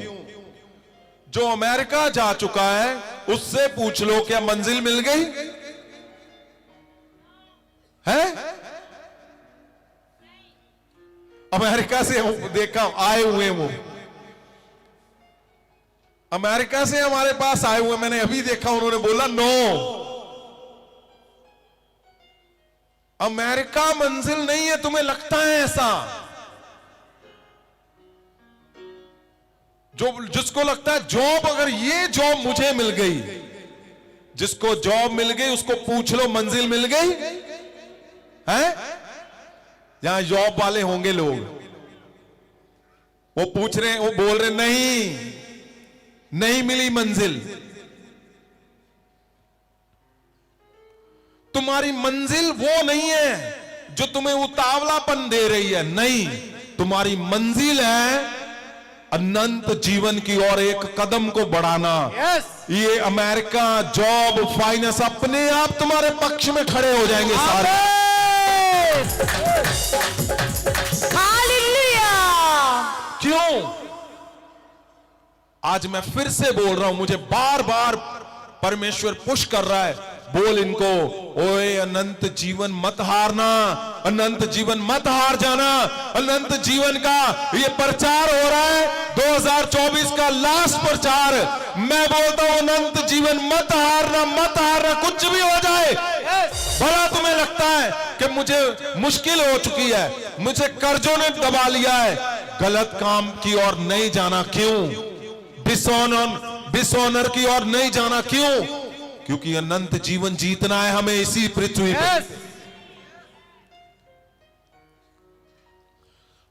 Speaker 1: जो अमेरिका जा चुका है उससे पूछ लो, क्या मंजिल मिल गई है? अमेरिका से देखा आए हुए, वो अमेरिका से हमारे पास आए हुए, मैंने अभी देखा, उन्होंने बोला नो, अमेरिका मंजिल नहीं है। तुम्हें लगता है ऐसा? जो जिसको लगता है जॉब, अगर ये जॉब मुझे मिल गई, जिसको जॉब मिल गई उसको पूछ लो मंजिल मिल गई है? यहां जॉब वाले होंगे लोग, वो पूछ रहे, वो बोल रहे नहीं, नहीं मिली मंजिल। तुम्हारी मंजिल वो नहीं है जो तुम्हें उतावलापन दे रही है। नहीं, तुम्हारी मंजिल है अनंत जीवन की ओर एक कदम को बढ़ाना। ये अमेरिका, जॉब, फाइनेंस अपने आप तुम्हारे पक्ष में खड़े हो जाएंगे सारे।
Speaker 2: हालेलुया।
Speaker 1: क्यों? आज मैं फिर से बोल रहा हूं, मुझे बार बार परमेश्वर पुश कर रहा है, बोल इनको, ओए अनंत जीवन मत हारना, अनंत जीवन मत हार जाना। अनंत जीवन का ये प्रचार हो रहा है, 2024 का लास्ट प्रचार। मैं बोलता हूं अनंत जीवन मत हारना, मत हारना, कुछ भी हो जाए। भला तुम्हें लगता है कि मुझे मुश्किल हो चुकी है, मुझे कर्जों ने दबा लिया है, गलत काम की ओर नहीं जाना। क्यों? डिसऑनर की ओर नहीं जाना। क्यों? क्योंकि अनंत जीवन जीतना है हमें इसी पृथ्वी पर।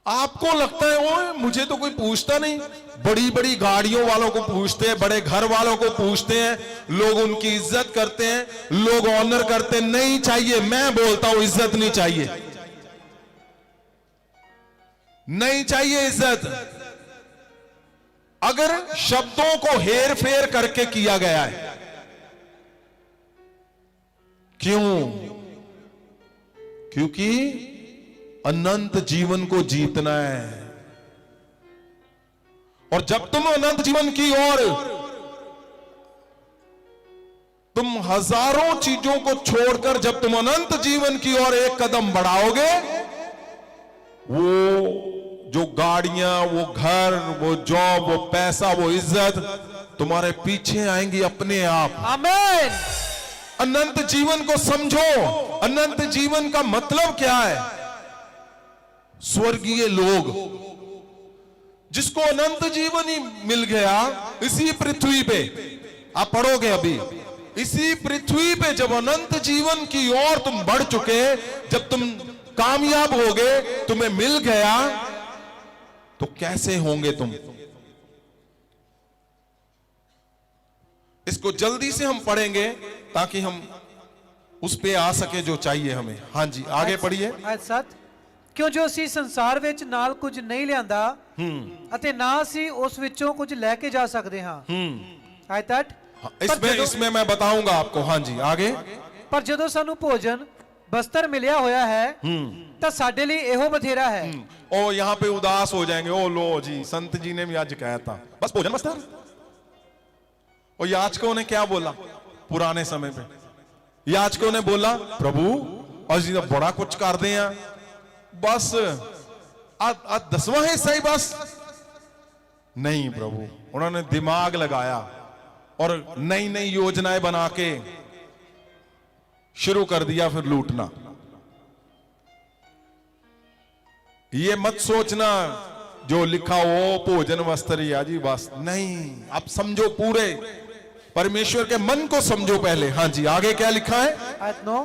Speaker 1: आपको लगता है ओए मुझे तो कोई पूछता नहीं, बड़ी बड़ी गाड़ियों वालों को पूछते हैं, बड़े घर वालों को पूछते हैं, लोग उनकी इज्जत करते हैं, लोग ऑनर करते हैं। नहीं चाहिए। मैं बोलता हूं इज्जत नहीं चाहिए, नहीं चाहिए इज्जत। अगर शब्दों को हेर फेर करके किया गया है। क्यों? क्योंकि अनंत जीवन को जीतना है। और जब तुम अनंत जीवन की ओर, तुम हजारों चीजों को छोड़कर जब तुम अनंत जीवन की ओर एक कदम बढ़ाओगे, वो जो गाड़ियां, वो घर, वो जॉब, वो पैसा, वो इज्जत तुम्हारे पीछे आएंगी अपने आप।
Speaker 3: आमीन।
Speaker 1: अनंत जीवन को समझो। अनंत जीवन का मतलब क्या है? स्वर्गीय लोग, जिसको अनंत जीवन ही मिल गया इसी पृथ्वी पे। आप पढ़ोगे अभी, इसी पृथ्वी पे जब अनंत जीवन की ओर तुम बढ़ चुके, जब तुम कामयाब हो गए, तुम्हें मिल गया, तो कैसे होंगे तुम? इसको जल्दी से हम पढ़ेंगे ताकि हम उस पे आ सके जो चाहिए हमें। हाँ जी, आगे पढ़िए।
Speaker 3: ਆਇਤ 7 ਕਿਉਂ ਜੋ ਅਸੀਂ ਸੰਸਾਰ ਵਿੱਚ ਨਾਲ ਕੁਝ ਨਹੀਂ ਲਿਆਂਦਾ ਅਤੇ ਨਾ ਅਸੀਂ ਉਸ ਵਿੱਚੋਂ ਕੁਝ ਲੈ ਕੇ ਜਾ ਸਕਦੇ ਹਾਂ। ਆਇਤ 8
Speaker 1: इसमें मैं बताऊंगा आपको। हाँ जी, आगे।
Speaker 3: ਪਰ ਜਦੋਂ ਸਾਨੂੰ ਭੋਜਨ बस्तर मिलिया होया है तो साडे लिए एहो बथेरा है।
Speaker 1: ओ यहाँ पे उदास हो जाएंगे, ओ लो जी संत जी ने भी आज कहा था बस भोजन बस्तर। और याचकों ने क्या बोला पुराने समय पे? याचकों ने बोला प्रभु अजी तो बड़ा कुछ कर दे हैं, बस 10वां हिस्सा ही बस नहीं प्रभु, उन्होंने दिमाग लगाया और नई नई योजनाएं बना के शुरू कर दिया फिर लूटना। ये मत सोचना जो लिखा वो भोजन वस्त्र या जी बस नहीं, आप समझो पूरे परमेश्वर के मन को समझो पहले। हाँ जी, आगे क्या लिखा है?
Speaker 3: आयत 9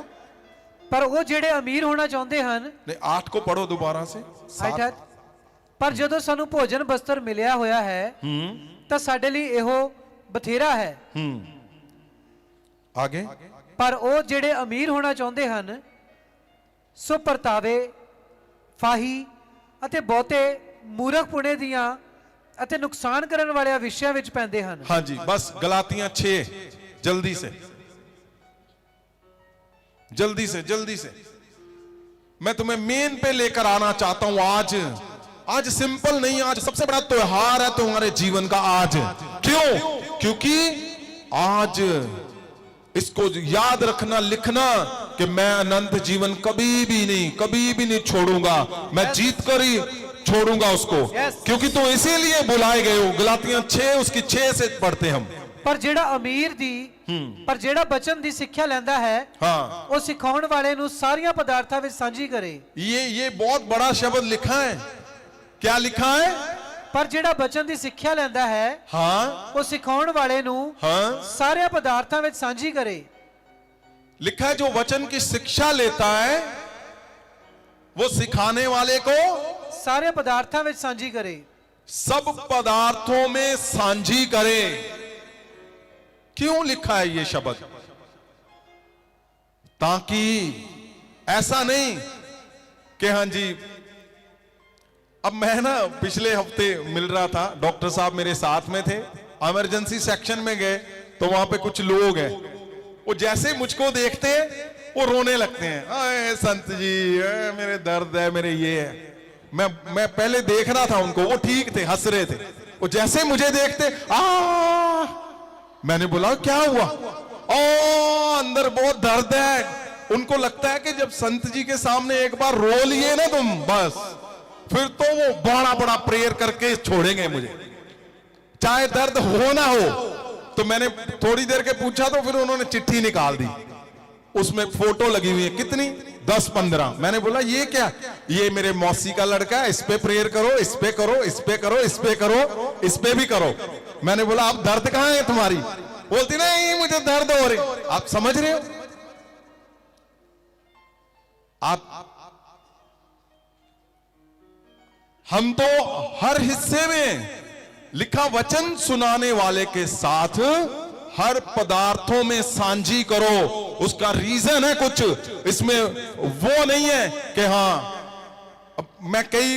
Speaker 3: पर वो जेड़े अमीर होना चाहते हैं,
Speaker 1: नहीं 8 को पढ़ो दोबारा से।
Speaker 3: 8 पर ਜਦੋਂ ਸਾਨੂੰ ਭੋਜਨ ਬਸਤਰ ਮਿਲਿਆ ਹੋਇਆ ਹੈ ਤਾਂ ਸਾਡੇ ਲਈ ਇਹੋ ਬਥੇਰਾ ਹੈ।
Speaker 1: आगे
Speaker 3: ਪਰ ਉਹ ਜਿਹੜੇ ਅਮੀਰ ਹੋਣਾ ਚਾਹੁੰਦੇ ਹਨ ਸੋ ਪਰਤਾਵੇ, ਫਾਹੀ ਅਤੇ ਬਹੁਤੇ ਮੂਰਖਪੁਣੇ ਦੀਆਂ ਅਤੇ ਨੁਕਸਾਨ ਕਰਨ ਵਾਲੇ ਵਿਸ਼ਿਆਂ ਵਿੱਚ ਪੈਂਦੇ ਹਨ।
Speaker 1: हाँ जी, बस गलातियां 6 जल्दी से जल्दी से जल्दी से मैं तुम्हें मेन पे लेकर आना चाहता हूं। आज सिंपल नहीं, आज सबसे बड़ा त्योहार है तुम्हारे जीवन का आज। क्यों? क्योंकि आज इसको याद रखना, लिखना कि मैं अनंत जीवन कभी भी नहीं छोड़ूंगा, मैं जीत कर ही छोड़ूंगा उसको। क्योंकि तो इसीलिए बुलाए गए हो। गलातियां 6 उसकी 6 से पढ़ते हम।
Speaker 3: ਪਰ ਜਿਹੜਾ ਅਮੀਰ ਦੀ ਪਰ ਜਿਹੜਾ ਬਚਨ ਦੀ ਸਿੱਖਿਆ ਲੈਂਦਾ ਹੈ
Speaker 1: हाँ,
Speaker 3: ਉਹ ਸਿਖਾਉਣ ਵਾਲੇ ਨੂੰ ਸਾਰੀਆਂ ਪਦਾਰਥਾਂ ਵਿੱਚ ਸਾਂਝੀ ਕਰੇ।
Speaker 1: ये बहुत बड़ा शब्द लिखा है। क्या लिखा है?
Speaker 3: ਪਰ ਜਿਹੜਾ ਬਚਨ ਦੀ ਸਿੱਖਿਆ ਲੈਂਦਾ ਹੈ
Speaker 1: हाँ
Speaker 3: ਉਹ ਸਿਖਾਉਣ ਵਾਲੇ ਨੂੰ
Speaker 1: हाँ,
Speaker 3: ਸਾਰੀਆਂ ਪਦਾਰਥਾਂ ਵਿੱਚ ਸਾਂਝੀ ਕਰੇ।
Speaker 1: लिखा है जो वचन की शिक्षा लेता है वो सिखाने वाले को
Speaker 3: ਸਾਰੇ ਪਦਾਰਥਾਂ ਵਿੱਚ ਸਾਂਝੀ ਕਰੇ।
Speaker 1: सब पदार्थों में सांझी करे। क्यों लिखा है ये शब्द? ताकि ऐसा नहीं कि हाँ जी, अब मैं ना पिछले हफ्ते मिल रहा था, डॉक्टर साहब मेरे साथ में थे, इमरजेंसी सेक्शन में गए तो वहां पे कुछ लोग हैं, वो जैसे मुझको देखते हैं वो रोने लगते हैं। अरे संत जी, मेरे दर्द है, मेरे ये है। मैं पहले देख रहा था उनको, वो ठीक थे, हंस रहे थे। वो जैसे मुझे देखते मैंने बोला क्या हुआ? अंदर बहुत दर्द है। उनको लगता है कि जब संत जी के सामने एक बार रो लिए ना तुम, बस फिर तो वो बड़ा बड़ा प्रेयर करके छोड़ेंगे मुझे, चाहे दर्द हो ना हो। तो मैंने थोड़ी देर के पूछा तो फिर उन्होंने चिट्ठी निकाल दी, उसमें फोटो लगी हुई है, कितनी 10-15। मैंने बोला ये क्या? ये मेरे मौसी का लड़का है, इस पे प्रेयर करो, इस पे करो, इस पे करो, इस पे करो, इस पे भी करो। मैंने बोला अब दर्द कहां है तुम्हारी? बोलती नहीं मुझे दर्द हो रही। आप समझ रहे हो? हम तो हर हिस्से में लिखा वचन सुनाने वाले के साथ हर पदार्थों में सांझी करो। उसका रीजन है कुछ, इसमें वो नहीं है कि हाँ, अब मैं कई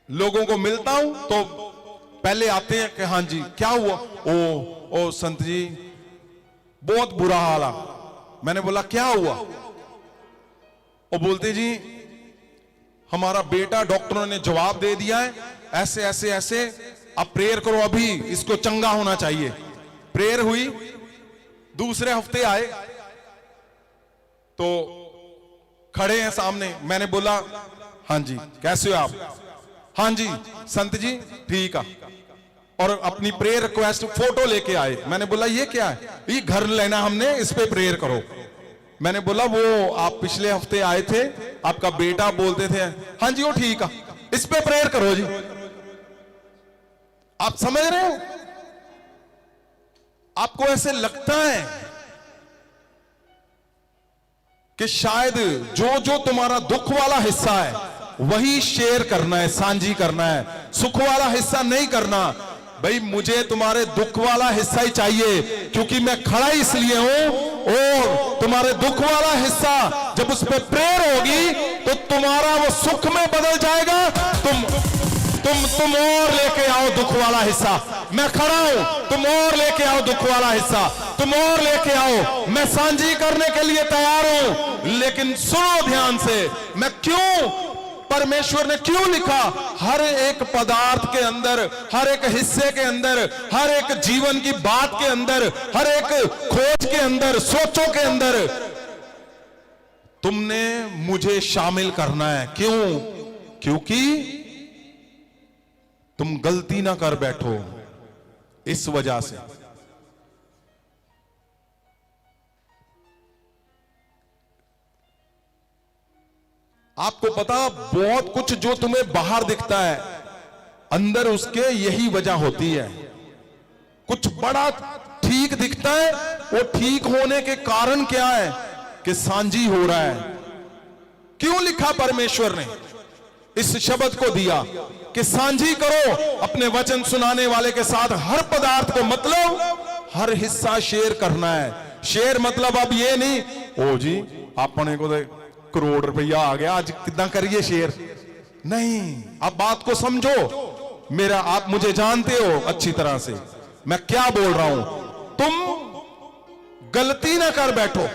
Speaker 1: लोगों को मिलता हूं तो पहले आते हैं कि हाँ जी क्या हुआ? ओ संत जी बहुत बुरा हाल है। मैंने बोला क्या हुआ? वो बोलते जी हमारा बेटा डॉक्टरों ने जवाब दे दिया है, ऐसे ऐसे ऐसे, आप प्रेयर करो, अभी इसको चंगा होना चाहिए। प्रेयर हुई, दूसरे हफ्ते आए तो खड़े हैं सामने। मैंने बोला हाँ जी कैसे हो आप? हाँ जी संत जी ठीक है, और अपनी प्रेयर रिक्वेस्ट फोटो लेके आए। मैंने बोला ये क्या है? ये घर लेना हमने, इस पे प्रेयर करो। मैंने बोला वो आप पिछले हफ्ते आए थे, आपका बेटा बोलते थे। हाँ जी वो ठीक है, इस पे प्रेयर करो जी। आप समझ रहे हो? आपको ऐसे लगता है कि शायद जो जो तुम्हारा दुख वाला हिस्सा है वही शेयर करना है, सांझी करना है, सुख वाला हिस्सा नहीं करना। भाई मुझे तुम्हारे दुख वाला हिस्सा ही चाहिए, क्योंकि मैं खड़ा इसलिए हूं। और तुम्हारे दुख वाला हिस्सा जब उस पर प्रेयर होगी तो तुम्हारा वो सुख में बदल जाएगा। तुम और लेके आओ दुख वाला हिस्सा। मैं खड़ा हूं, तुम और लेके आओ दुख वाला हिस्सा, तुम और लेके आओ। मैं सांझी करने के लिए तैयार हूं, लेकिन सुनो ध्यान से, मैं क्यों, परमेश्वर ने क्यों लिखा हर एक पदार्थ के अंदर, हर एक हिस्से के अंदर, हर एक जीवन की बात के अंदर, हर एक खोज के अंदर, सोचों के अंदर तुमने मुझे शामिल करना है। क्यों? क्योंकि तुम गलती ना कर बैठो, इस वजह से। आपको पता, बहुत कुछ जो तुम्हें बाहर दिखता है, अंदर उसके यही वजह होती है। कुछ बड़ा ठीक दिखता है, वो ठीक होने के कारण क्या है कि सांझी हो रहा है। क्यों लिखा परमेश्वर ने इस शब्द को दिया कि सांझी करो अपने वचन सुनाने वाले के साथ हर पदार्थ को, मतलब हर हिस्सा शेयर करना है। शेयर मतलब अब ये नहीं, ओ जी अपने को करोड़ रुपया आ गया, आज कितना करिए शेयर, नहीं। अब बात को समझो मेरा, आप मुझे जानते हो अच्छी तरह से मैं क्या बोल रहा हूं। तुम गलती ना कर बैठो,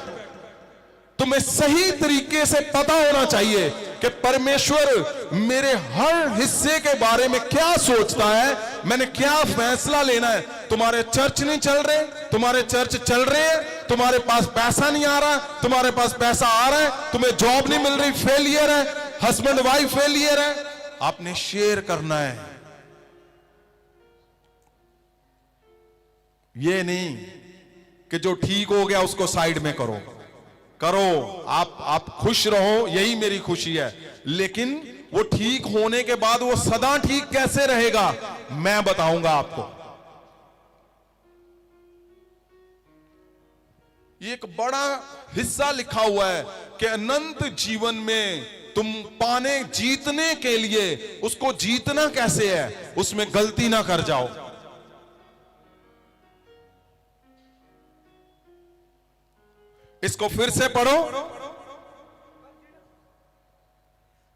Speaker 1: तुम्हें सही तरीके से पता होना चाहिए कि परमेश्वर मेरे हर हिस्से के बारे में क्या सोचता है, मैंने क्या फैसला लेना है। तुम्हारे चर्च नहीं चल रहे, तुम्हारे चर्च चल रहे हैं, तुम्हारे पास पैसा नहीं आ रहा, तुम्हारे पास पैसा आ रहा है, तुम्हें जॉब नहीं मिल रही, फेलियर है, हस्बैंड वाइफ फेलियर है, आपने शेयर करना है। ये नहीं कि जो ठीक हो गया उसको साइड में करो, आप खुश रहो, यही मेरी खुशी है। लेकिन वो ठीक होने के बाद वो सदा ठीक कैसे रहेगा, मैं बताऊंगा आपको। ये एक बड़ा हिस्सा लिखा हुआ है कि अनंत जीवन में तुम पाने, जीतने के लिए उसको जीतना कैसे है, उसमें गलती ना कर जाओ। इसको फिर से पढ़ो।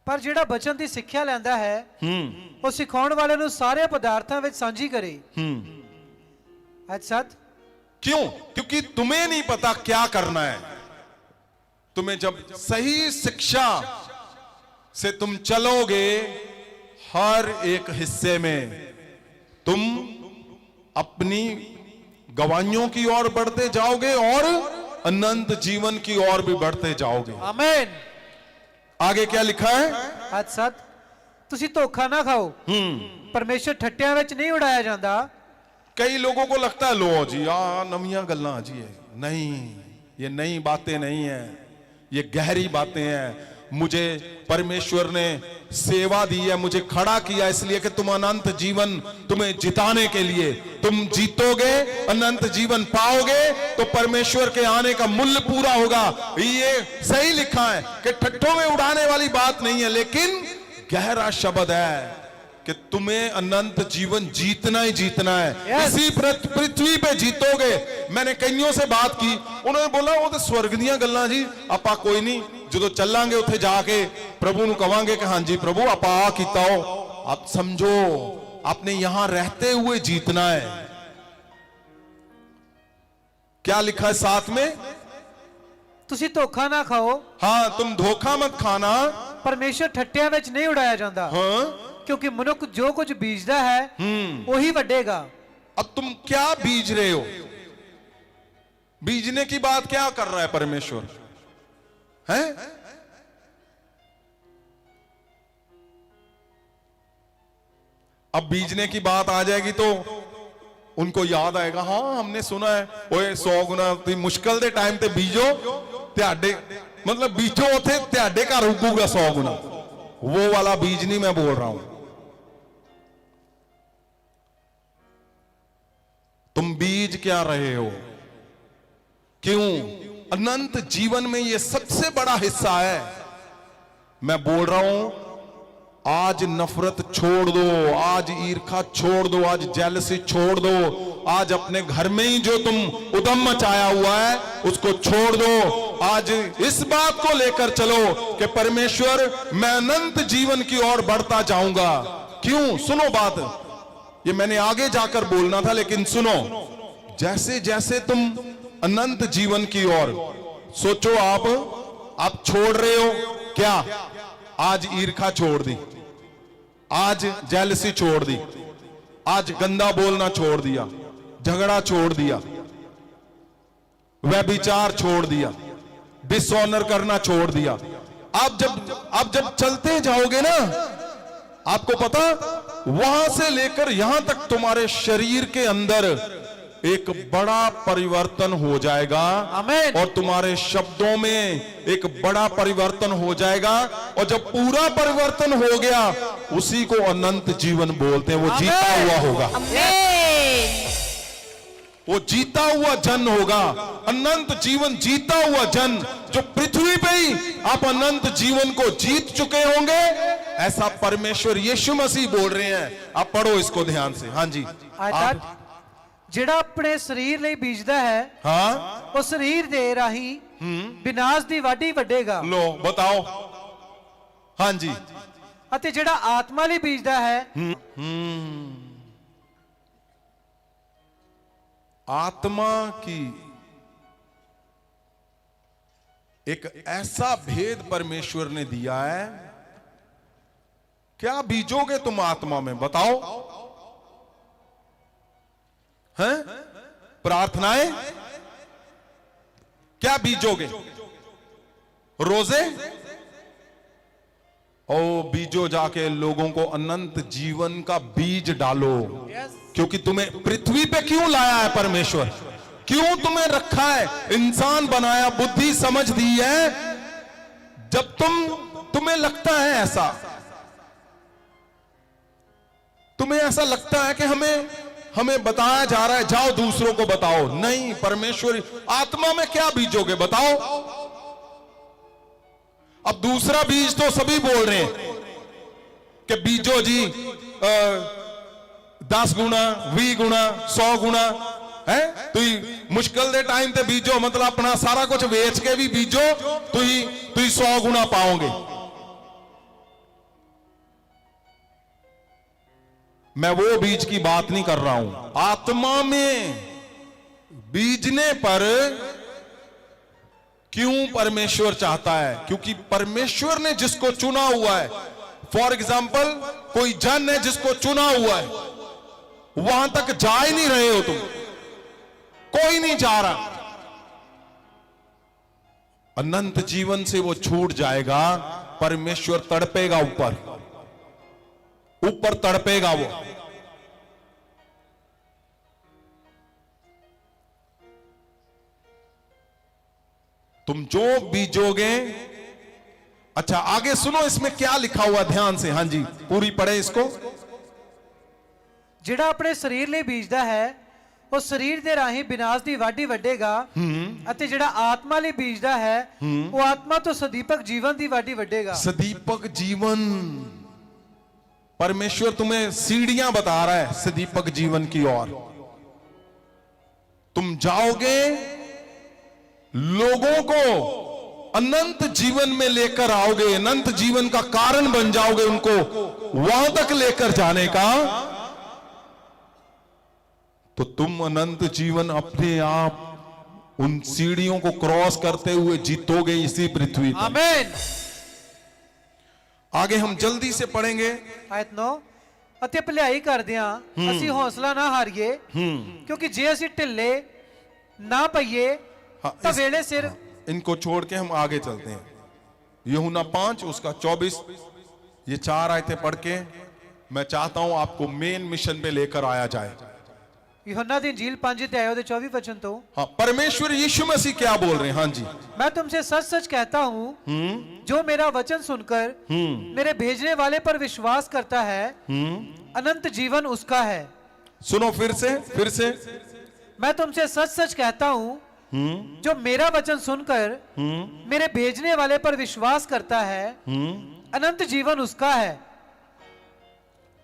Speaker 3: ਪਰ ਜਿਹੜਾ ਬਚਨ ਦੀ ਸਿੱਖਿਆ ਲੈਂਦਾ ਹੈ ਉਹ ਸਿਖਾਉਣ ਵਾਲੇ ਨੂੰ ਸਾਰੇ ਪਦਾਰਥਾਂ ਵਿੱਚ ਸਾਂਝੀ ਕਰੇ। अच्छा,
Speaker 1: क्यों? क्योंकि तुम्हें नहीं पता क्या करना है। तुम्हें जब सही शिक्षा से तुम चलोगे, हर एक हिस्से में तुम अपनी गवाहियों की ओर बढ़ते जाओगे और अनंत जीवन की ओर भी बढ़ते जाओगे।
Speaker 3: आमीन।
Speaker 1: आगे क्या लिखा है?
Speaker 3: अच्छा, ਤੁਸੀਂ ਧੋਖਾ ਨਾ ਖਾਓ, परमेश्वर ठट्टियां ਵਿੱਚ नहीं उड़ाया जाता।
Speaker 1: कई लोगों को लगता है लो जी नवियां गल्लां जी है, नहीं, ये नई बातें नहीं है, ये गहरी बातें हैं। मुझे परमेश्वर ने सेवा दी है, मुझे खड़ा किया इसलिए कि तुम अनंत जीवन, तुम्हें जिताने के लिए, तुम जीतोगे, अनंत जीवन पाओगे तो परमेश्वर के आने का मूल्य पूरा होगा। ये सही लिखा है कि ठट्ठों में उड़ाने वाली बात नहीं है, लेकिन गहरा शब्द है कि तुम्हें अनंत जीवन जीतना ही जीतना है। इसी पृथ्वी पे जीतोगे। मैंने कईयों से बात की, उन्होंने बोला वो तो स्वर्ग दियां गल्लां जी, आपा कोई नहीं, जो चलांगे उत्थे जाके प्रभु नु कहांगे कि हां जी प्रभु आपा आ कीता हो। आप समझो, आपने यहां रहते हुए जीतना है। क्या लिखा है साथ में?
Speaker 3: ਤੁਸੀਂ ਧੋਖਾ ਨਾ ਖਾਓ।
Speaker 1: हाँ, तुम धोखा मत खाना।
Speaker 3: परमेश्वर ठट्टियां ਵਿੱਚ नहीं उड़ाया जाता।
Speaker 1: हाँ,
Speaker 3: क्योंकि मनुष्य जो कुछ बीजता है वही बढ़ेगा।
Speaker 1: अब तुम क्या बीज रहे हो? बीजने की बात क्या कर रहा है परमेश्वर? है? अब बीजने की बात आ जाएगी तो उनको याद आएगा, हाँ हमने सुना है, ओए 100 गुना मुश्किल दे टाइम ते बीजो, त्याडे मतलब बीजो उथे त्याडे घर उगूगा 100 गुना। वो वाला बीज नहीं मैं बोल रहा हूं। तुम बीज क्या रहे हो? क्यों? अनंत जीवन में ये सबसे बड़ा हिस्सा है। मैं बोल रहा हूं, आज नफरत छोड़ दो, आज ईर्खा छोड़ दो, आज जेलसी छोड़ दो, आज अपने घर में ही जो तुम उद्यम मचाया हुआ है उसको छोड़ दो। आज इस बात को लेकर चलो कि परमेश्वर मैं अनंत जीवन की ओर बढ़ता जाऊंगा। क्यों? सुनो बात, ये मैंने आगे जाकर बोलना था लेकिन सुनो। जैसे जैसे तुम अनंत जीवन की ओर सोचो, आप छोड़ रहे हो क्या? आज ईर्खा छोड़ दी, आज जेलसी छोड़ दी, आज गंदा बोलना छोड़ दिया, झगड़ा छोड़ दिया, व्यभिचार छोड़ दिया, डिसऑनर करना छोड़ दिया। आप जब चलते जाओगे ना आपको पता, वहां से लेकर यहां तक तुम्हारे शरीर के अंदर एक बड़ा परिवर्तन हो जाएगा।
Speaker 3: आमीन।
Speaker 1: और तुम्हारे शब्दों में एक बड़ा परिवर्तन हो जाएगा। और जब पूरा परिवर्तन हो गया, उसी को अनंत जीवन बोलते हैं। वो जीता हुआ होगा,
Speaker 2: आमीन।
Speaker 1: वो जीता हुआ जन होगा। अनंत जीवन जीता हुआ जन, जो पृथ्वी पे ही आप अनंत जीवन को जीत चुके होंगे, ऐसा परमेश्वर यीशु मसीह बोल रहे हैं। आप पढ़ो इसको ध्यान से। हाँ जी,
Speaker 3: ਆਇਤ ਜਿਹੜਾ ਆਪਣੇ ਸਰੀਰ ਲਈ ਬੀਜਦਾ ਹੈ
Speaker 1: हाँ
Speaker 3: ਉਹ ਸਰੀਰ ਦੇ ਰਾਹੀਂ ਵਿਨਾਸ਼ ਦੀ ਵਾਢੀ ਵੱਢੇਗਾ
Speaker 1: लो बताओ। हाँ जी,
Speaker 3: ਅਤੇ ਜਿਹੜਾ ਆਤਮਾ ਲਈ ਬੀਜਦਾ ਹੈ
Speaker 1: आत्मा की एक ऐसा भेद परमेश्वर ने दिया है। क्या बीजोगे तुम आत्मा में, बताओ? हैं? प्रार्थनाएं? क्या बीजोगे? रोजे? ओ बीजो, जाके लोगों को अनंत जीवन का बीज डालो। क्योंकि तुम्हें पृथ्वी पे क्यों लाया है परमेश्वर, क्यों तुम्हें रखा है, इंसान बनाया, बुद्धि समझ दी है। जब तुम्हें लगता है ऐसा, तुम्हें ऐसा लगता है कि हमें बताया जा रहा है जाओ दूसरों को बताओ, नहीं, परमेश्वर आत्मा में क्या बीजोगे बताओ? अब दूसरा बीज तो सभी बोल रहे हैं कि बीजो जी 10 गुना 20 गुना 100 गुना है। तुम मुश्किल दे टाइम ते बीजो, मतलब अपना सारा कुछ बेच के भी बीजो, तुम 100 गुना पाओगे। मैं वो बीज की बात नहीं कर रहा हूं। आत्मा में बीजने पर क्यों परमेश्वर चाहता है? क्योंकि परमेश्वर ने जिसको चुना हुआ है, फॉर एग्जाम्पल कोई जन है जिसको चुना हुआ है, वहां तक जा ही नहीं रहे हो तुम, कोई नहीं जा रहा, अनंत जीवन से वो छूट जाएगा। परमेश्वर तड़पेगा, ऊपर तड़पेगा वो। तुम जो बीजोगे। अच्छा आगे सुनो, इसमें क्या लिखा हुआ, ध्यान से। हाँ जी, पूरी पढ़े इसको।
Speaker 3: ਜਿਹੜਾ ਆਪਣੇ ਸਰੀਰ ਲਈ ਬੀਜਦਾ ਹੈ ਉਹ ਸਰੀਰ ਦੇ ਰਾਹੀਂ ਵਿਨਾਸ਼ ਦੀ ਵਾਢੀ ਵੱਢੇਗਾ ਅਤੇ ਜਿਹੜਾ ਆਤਮਾ ਲਈ ਬੀਜਦਾ ਹੈ ਉਹ ਆਤਮਾ ਤੋਂ ਸਦੀਪਕ ਜੀਵਨ ਦੀ ਵਾਢੀ ਵੱਢੇਗਾ।
Speaker 1: सदीपक जीवन, परमेश्वर तुम्हें सीढ़ियां बता रहा है सदीपक जीवन की ओर। तुम जाओगे, लोगों को अनंत जीवन में लेकर आओगे, अनंत जीवन का कारण बन जाओगे, उनको वहां तक लेकर जाने का। तो तुम अनंत जीवन अपने आप उन सीढ़ियों को क्रॉस करते हुए जीतोगे इसी पृथ्वी पर।
Speaker 3: ਆਮੀਨ।
Speaker 1: आगे हम जल्दी से पढ़ेंगे।
Speaker 3: ਆਇਤ 9 ਅਤੇ ਭਲਾਈ ਕਰਦਿਆਂ ਅਸੀਂ ਹੌਸਲਾ ਨਾ ਹਾਰੀਏ ਕਿਉਂਕਿ ਜੇ ਅਸੀਂ ਢਿੱਲੇ ਨਾ ਪਈਏ
Speaker 1: हाँ,
Speaker 3: ਤਾਂ ਵੇਲੇ ਸਿਰ
Speaker 1: इनको छोड़ के हम आगे चलते हैं। यूहन्ना 5 उसका 24, ये 4 आयतें पढ़ के मैं चाहता हूं आपको मेन मिशन पे लेकर आया जाए।
Speaker 3: यूहन्ना ਦੀ इंजील 5 अध्याय ਉਹਦੇ 24 वचन ਤੋਂ
Speaker 1: हाँ, परमेश्वर यीशु मसीह क्या बोल रहे हैं? हाँ जी,
Speaker 3: मैं तुमसे सच सच कहता हूँ जो मेरा वचन सुनकर मेरे भेजने वाले पर विश्वास करता है अनंत जीवन उसका है।
Speaker 1: सुनो फिर से।
Speaker 3: मैं तुमसे सच सच कहता हूँ जो मेरा वचन सुनकर मेरे भेजने वाले पर विश्वास करता है अनंत जीवन उसका है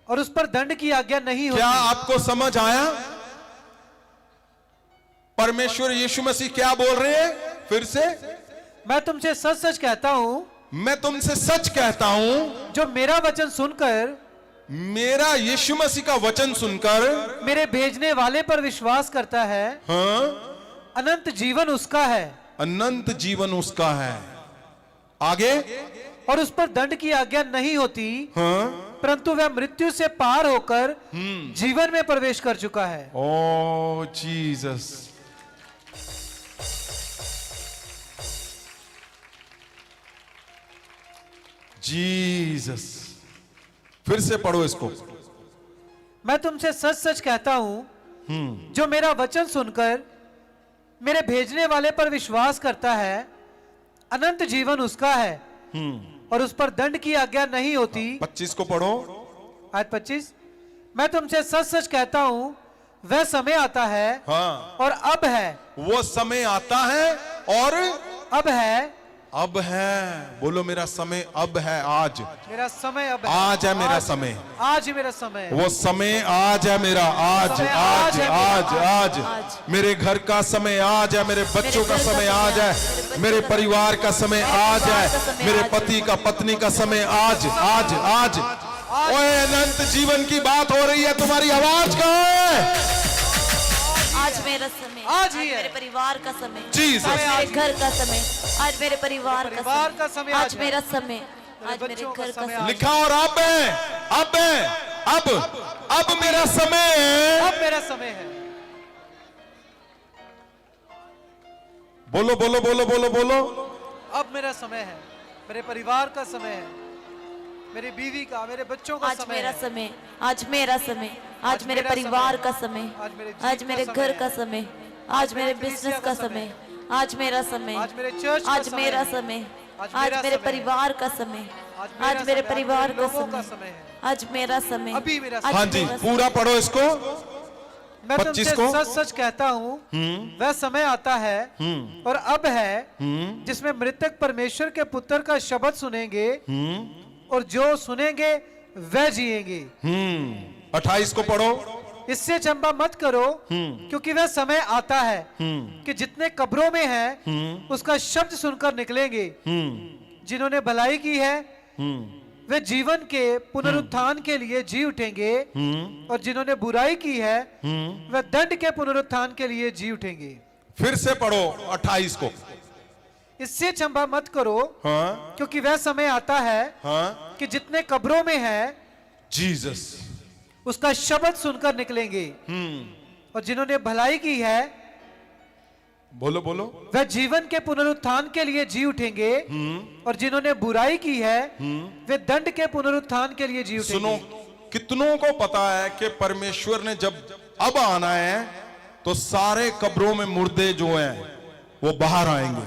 Speaker 3: और उस पर दंड की आज्ञा नहीं
Speaker 1: क्या
Speaker 3: होती।
Speaker 1: आपको समझ आया परमेश्वर यीशु मसीह क्या बोल रहे हैं? फिर से,
Speaker 3: मैं तुमसे सच सच कहता हूँ
Speaker 1: मैं तुमसे सच कहता हूं,
Speaker 3: जो मेरा वचन सुनकर
Speaker 1: मेरा यीशु मसीह का वचन सुनकर
Speaker 3: मेरे भेजने वाले पर विश्वास करता है
Speaker 1: हाँ,
Speaker 3: अनंत जीवन उसका है।
Speaker 1: अनंत जीवन उसका है। आगे,
Speaker 3: और उस पर दंड की आज्ञा नहीं होती
Speaker 1: हाँ,
Speaker 3: परंतु वह मृत्यु से पार होकर जीवन में प्रवेश कर चुका है।
Speaker 1: ओ जीसस, जीसस। फिर से पढ़ो इसको।
Speaker 3: मैं तुमसे सच सच कहता हूं, जो मेरा वचन सुनकर मेरे भेजने वाले पर विश्वास करता है, अनंत जीवन उसका है और उस पर दंड की आज्ञा नहीं होती।
Speaker 1: 25 को पढ़ो।
Speaker 3: आयत 25, मैं तुमसे सच सच कहता हूं, वह समय आता है
Speaker 1: हाँ,
Speaker 3: और अब है,
Speaker 1: वो समय आता है और
Speaker 3: अब है,
Speaker 1: अब है। बोलो मेरा समय अब है, आज।
Speaker 3: मेरा समय अब है,
Speaker 1: आज है मेरा समय।
Speaker 3: आज ही मेरा समय है।
Speaker 1: वो समय आज है मेरा, आज
Speaker 3: समय
Speaker 1: आज
Speaker 3: है,
Speaker 1: आज आज
Speaker 2: आज।
Speaker 1: मेरे घर का समय आज है, मेरे बच्चों का समय आज है, मेरे परिवार का समय आज है, मेरे पति का पत्नी का समय आज आज आज। ओए अनंत जीवन की बात हो रही है, तुम्हारी आवाज कहाँ है?
Speaker 2: आज मेरा समय,
Speaker 3: आज ही है।
Speaker 2: मेरे परिवार का समय,
Speaker 1: Jesus।
Speaker 2: आज मेरे घर का समय, आज मेरे परिवार
Speaker 3: का
Speaker 2: का
Speaker 3: समय,
Speaker 2: समय, आज
Speaker 3: आज है।
Speaker 2: मेरा समय, आज मेरे
Speaker 3: बच्चों का
Speaker 2: घर का
Speaker 3: समय,
Speaker 2: समय।
Speaker 1: लिखा और अब है, अब है, अब मेरा समय है।
Speaker 3: अब मेरा समय है।
Speaker 1: बोलो बोलो बोलो बोलो बोलो।
Speaker 3: अब मेरा समय है, मेरे परिवार का समय है, मेरी बीवी का, मेरे बच्चों का
Speaker 2: आज
Speaker 3: समय
Speaker 2: मेरा
Speaker 3: है।
Speaker 2: समय, आज मेरा समय, आज
Speaker 3: आज
Speaker 2: मेरे
Speaker 3: मेरा
Speaker 2: परिवार
Speaker 3: समय,
Speaker 2: का समय,
Speaker 3: आज मेरे
Speaker 2: आज मेरे
Speaker 3: जीवन का
Speaker 2: घर
Speaker 3: समय
Speaker 2: का
Speaker 3: है।
Speaker 2: समय, आज मेरे बिजनेस का समय, आज मेरा समय,
Speaker 3: आज मेरे चर्च का
Speaker 2: आज
Speaker 3: समय
Speaker 2: मेरा
Speaker 3: है।
Speaker 2: समय,
Speaker 3: आज
Speaker 2: आज
Speaker 3: मेरा
Speaker 2: मेरे
Speaker 3: समय है।
Speaker 2: परिवार का समय, आज
Speaker 3: मेरा
Speaker 2: मेरे
Speaker 3: समय,
Speaker 2: परिवार
Speaker 3: मेरे
Speaker 2: का
Speaker 3: लोगों का
Speaker 2: समय,
Speaker 3: समय है।
Speaker 2: आज मेरा समय,
Speaker 3: अभी मेरा
Speaker 2: आज
Speaker 3: समय।
Speaker 1: हाँ जी,
Speaker 2: मेरा समय।
Speaker 1: पूरा पढ़ो इसको।
Speaker 3: मैं
Speaker 1: 25
Speaker 3: तुमसे
Speaker 1: को?
Speaker 3: सच सच कहता हूँ, वह समय आता है और अब है, जिसमें मृतक परमेश्वर के पुत्र का शब्द सुनेंगे और जो सुनेंगे वह जिएंगे।
Speaker 1: 28 को पढ़ो।
Speaker 3: इससे चंबा मत करो, क्योंकि वह समय आता है कि जितने कब्रों में हैं उसका शब्द सुनकर निकलेंगे। जिन्होंने भलाई की है वे जीवन के पुनरुत्थान के लिए जी उठेंगे और जिन्होंने बुराई की है वे दंड के पुनरुत्थान के लिए जी उठेंगे।
Speaker 1: फिर से पढ़ो 28 को।
Speaker 3: इससे चंबा मत करो,
Speaker 1: हाँ
Speaker 3: क्योंकि वह समय आता है
Speaker 1: हाँ,
Speaker 3: कि जितने कब्रों में हैं
Speaker 1: जीसस।
Speaker 3: उसका शब्द सुनकर निकलेंगे और जिन्होंने भलाई की है
Speaker 1: बोलो बोलो।
Speaker 3: वह जीवन के पुनरुत्थान के लिए जी उठेंगे और जिन्होंने बुराई की है वे दंड के पुनरुत्थान के लिए जी उठेंगे।
Speaker 1: सुनो, कितनों को पता है कि परमेश्वर ने जब अब आना है तो सारे कब्रों में मुर्दे जो हैं वो बाहर आएंगे।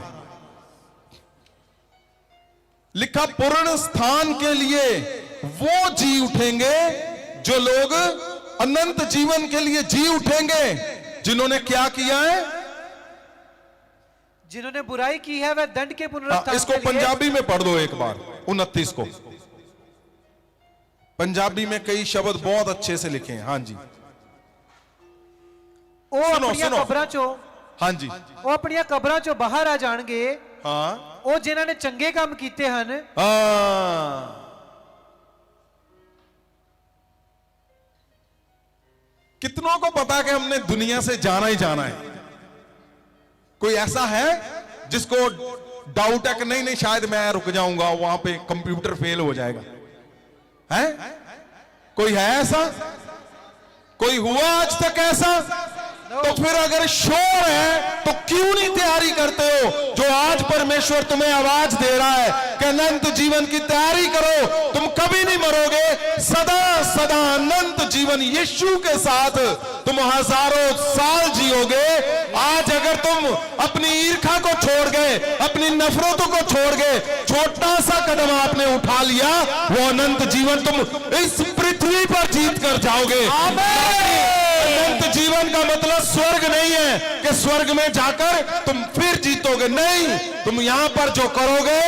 Speaker 1: लिखा पूर्ण स्थान के लिए वो जी उठेंगे जो लोग अनंत जीवन के लिए जी उठेंगे। जिन्होंने क्या किया है?
Speaker 3: जिन्होंने बुराई की है वह दंड के पुनरुत्थान
Speaker 1: इसको
Speaker 3: के लिए।
Speaker 1: पंजाबी में पढ़ दो एक बार 29 को। पंजाबी में कई शब्द बहुत अच्छे से लिखे हैं। हाँ जी,
Speaker 3: ਉਹ
Speaker 1: सुनो,
Speaker 3: ਆਪਣੀਆਂ
Speaker 1: सुनो।
Speaker 3: ਕਬਰਾਂ ਚੋਂ
Speaker 1: हाँ जी,
Speaker 3: ਉਹ ਆਪਣੀਆਂ ਕਬਰਾਂ ਚੋਂ ਬਾਹਰ ਆ ਜਾਣਗੇ
Speaker 1: हाँ
Speaker 3: ਉਹ ਜਿਨ੍ਹਾਂ ਨੇ ਚੰਗੇ ਕੰਮ ਕੀਤੇ ਹਨ।
Speaker 1: हाँ। कितनों को पता कि हमने दुनिया से जाना ही जाना है? कोई ऐसा है जिसको डाउट है कि नहीं नहीं शायद मैं रुक जाऊंगा, वहां पे कंप्यूटर फेल हो जाएगा? है कोई है ऐसा? कोई हुआ आज तक ऐसा? तो फिर अगर श्योर है तो क्यों नहीं तैयारी करते हो? जो आज परमेश्वर तुम्हें आवाज दे रहा है कि अनंत जीवन की तैयारी करो, तुम कभी नहीं मरोगे, सदा सदा अनंत जीवन यीशु के साथ तुम हजारों साल जियोगे। आज अगर तुम अपनी ईर्खा को छोड़ गए, अपनी नफरतों को छोड़ गए, छोटा सा कदम आपने उठा लिया, वो अनंत जीवन तुम इस पृथ्वी पर जीत कर जाओगे। अनंत जीवन का मतलब स्वर्ग नहीं है कि स्वर्ग में जाकर तुम फिर जीतोगे, नहीं, तुम यहां पर जो करोगे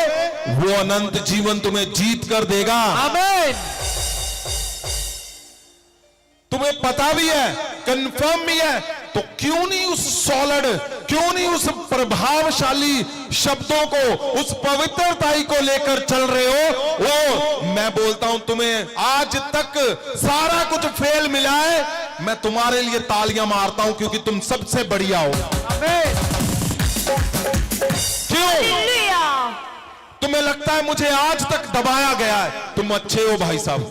Speaker 1: वो अनंत जीवन तुम्हें जीत कर देगा।
Speaker 3: आमीन।
Speaker 1: तुम्हें पता भी है, कंफर्म भी है, तो क्यों नहीं उस सॉलिड, क्यों नहीं उस प्रभावशाली शब्दों को, उस पवित्रताई को लेकर चल रहे हो? वो मैं बोलता हूं तुम्हें आज तक सारा कुछ फेल मिला है, मैं तुम्हारे लिए तालियां मारता हूं क्योंकि तुम सबसे बढ़िया हो।
Speaker 3: आमीन।
Speaker 1: क्यों?
Speaker 2: हालेलुया।
Speaker 1: तुम्हें लगता है मुझे आज तक दबाया गया है? तुम अच्छे हो भाई साहब।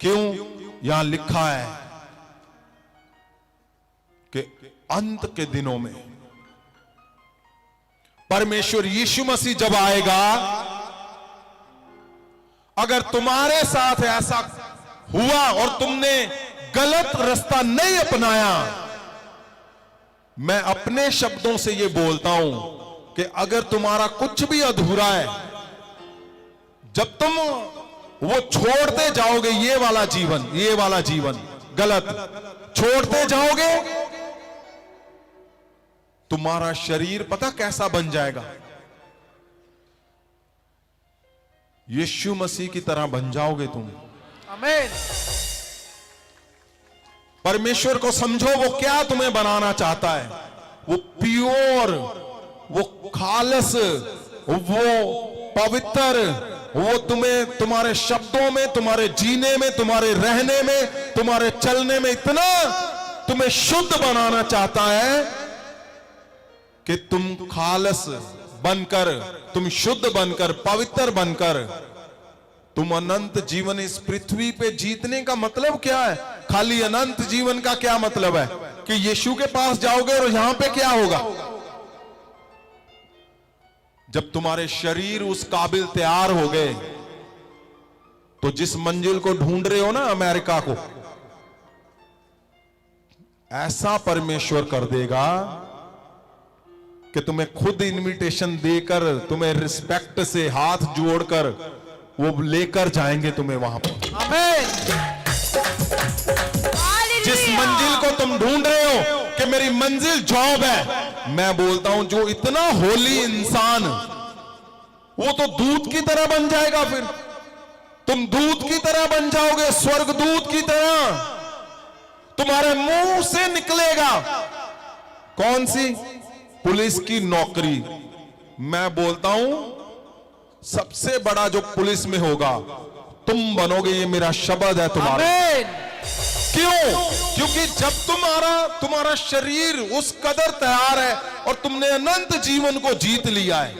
Speaker 1: क्यों? यहां लिखा है कि अंत के दिनों में परमेश्वर यीशु मसीह जब आएगा, अगर तुम्हारे साथ ऐसा हुआ और तुमने गलत रास्ता नहीं अपनाया, मैं अपने शब्दों से ये बोलता हूं कि अगर तुम्हारा कुछ भी अधूरा है, जब तुम वो छोड़ते जाओगे, ये वाला जीवन गलत छोड़ते जाओगे, तुम्हारा शरीर पता कैसा बन जाएगा? यीशु मसीह की तरह बन जाओगे तुम।
Speaker 3: आमीन।
Speaker 1: परमेश्वर को समझो, वो क्या तुम्हें बनाना चाहता है। वो प्योर, वो खालस, वो पवित्र, वो तुम्हें तुम्हारे शब्दों में, तुम्हारे जीने में, तुम्हारे रहने में, तुम्हारे चलने में इतना तुम्हें शुद्ध बनाना चाहता है कि तुम खालस बनकर, तुम शुद्ध बनकर, पवित्र बनकर, तुम अनंत जीवन इस पृथ्वी पे जीतने का मतलब क्या है? खाली अनंत जीवन का क्या मतलब है कि यीशु के पास जाओगे और यहां पे क्या होगा? जब तुम्हारे शरीर उस काबिल तैयार हो गए, तो जिस मंजिल को ढूंढ रहे हो ना, अमेरिका को, ऐसा परमेश्वर कर देगा कि तुम्हें खुद इनविटेशन देकर, तुम्हें रिस्पेक्ट से हाथ जोड़कर वो लेकर जाएंगे तुम्हें वहां पर।
Speaker 3: आमीन।
Speaker 1: जिस मंजिल को तुम ढूंढ रहे हो कि मेरी मंजिल जॉब है, मैं बोलता हूं जो इतना होली इंसान, वो तो दूत की तरह बन जाएगा। फिर तुम दूत की तरह बन जाओगे, स्वर्गदूत की तरह। तुम्हारे मुंह से निकलेगा कौन सी? पुलिस की नौकरी। मैं बोलता हूं सबसे बड़ा जो पुलिस में होगा तुम बनोगे, ये मेरा शब्द है तुम्हारा।
Speaker 3: आमीन।
Speaker 1: क्यों? क्योंकि जब तुम्हारा शरीर उस कदर तैयार है और तुमने अनंत जीवन को जीत लिया है,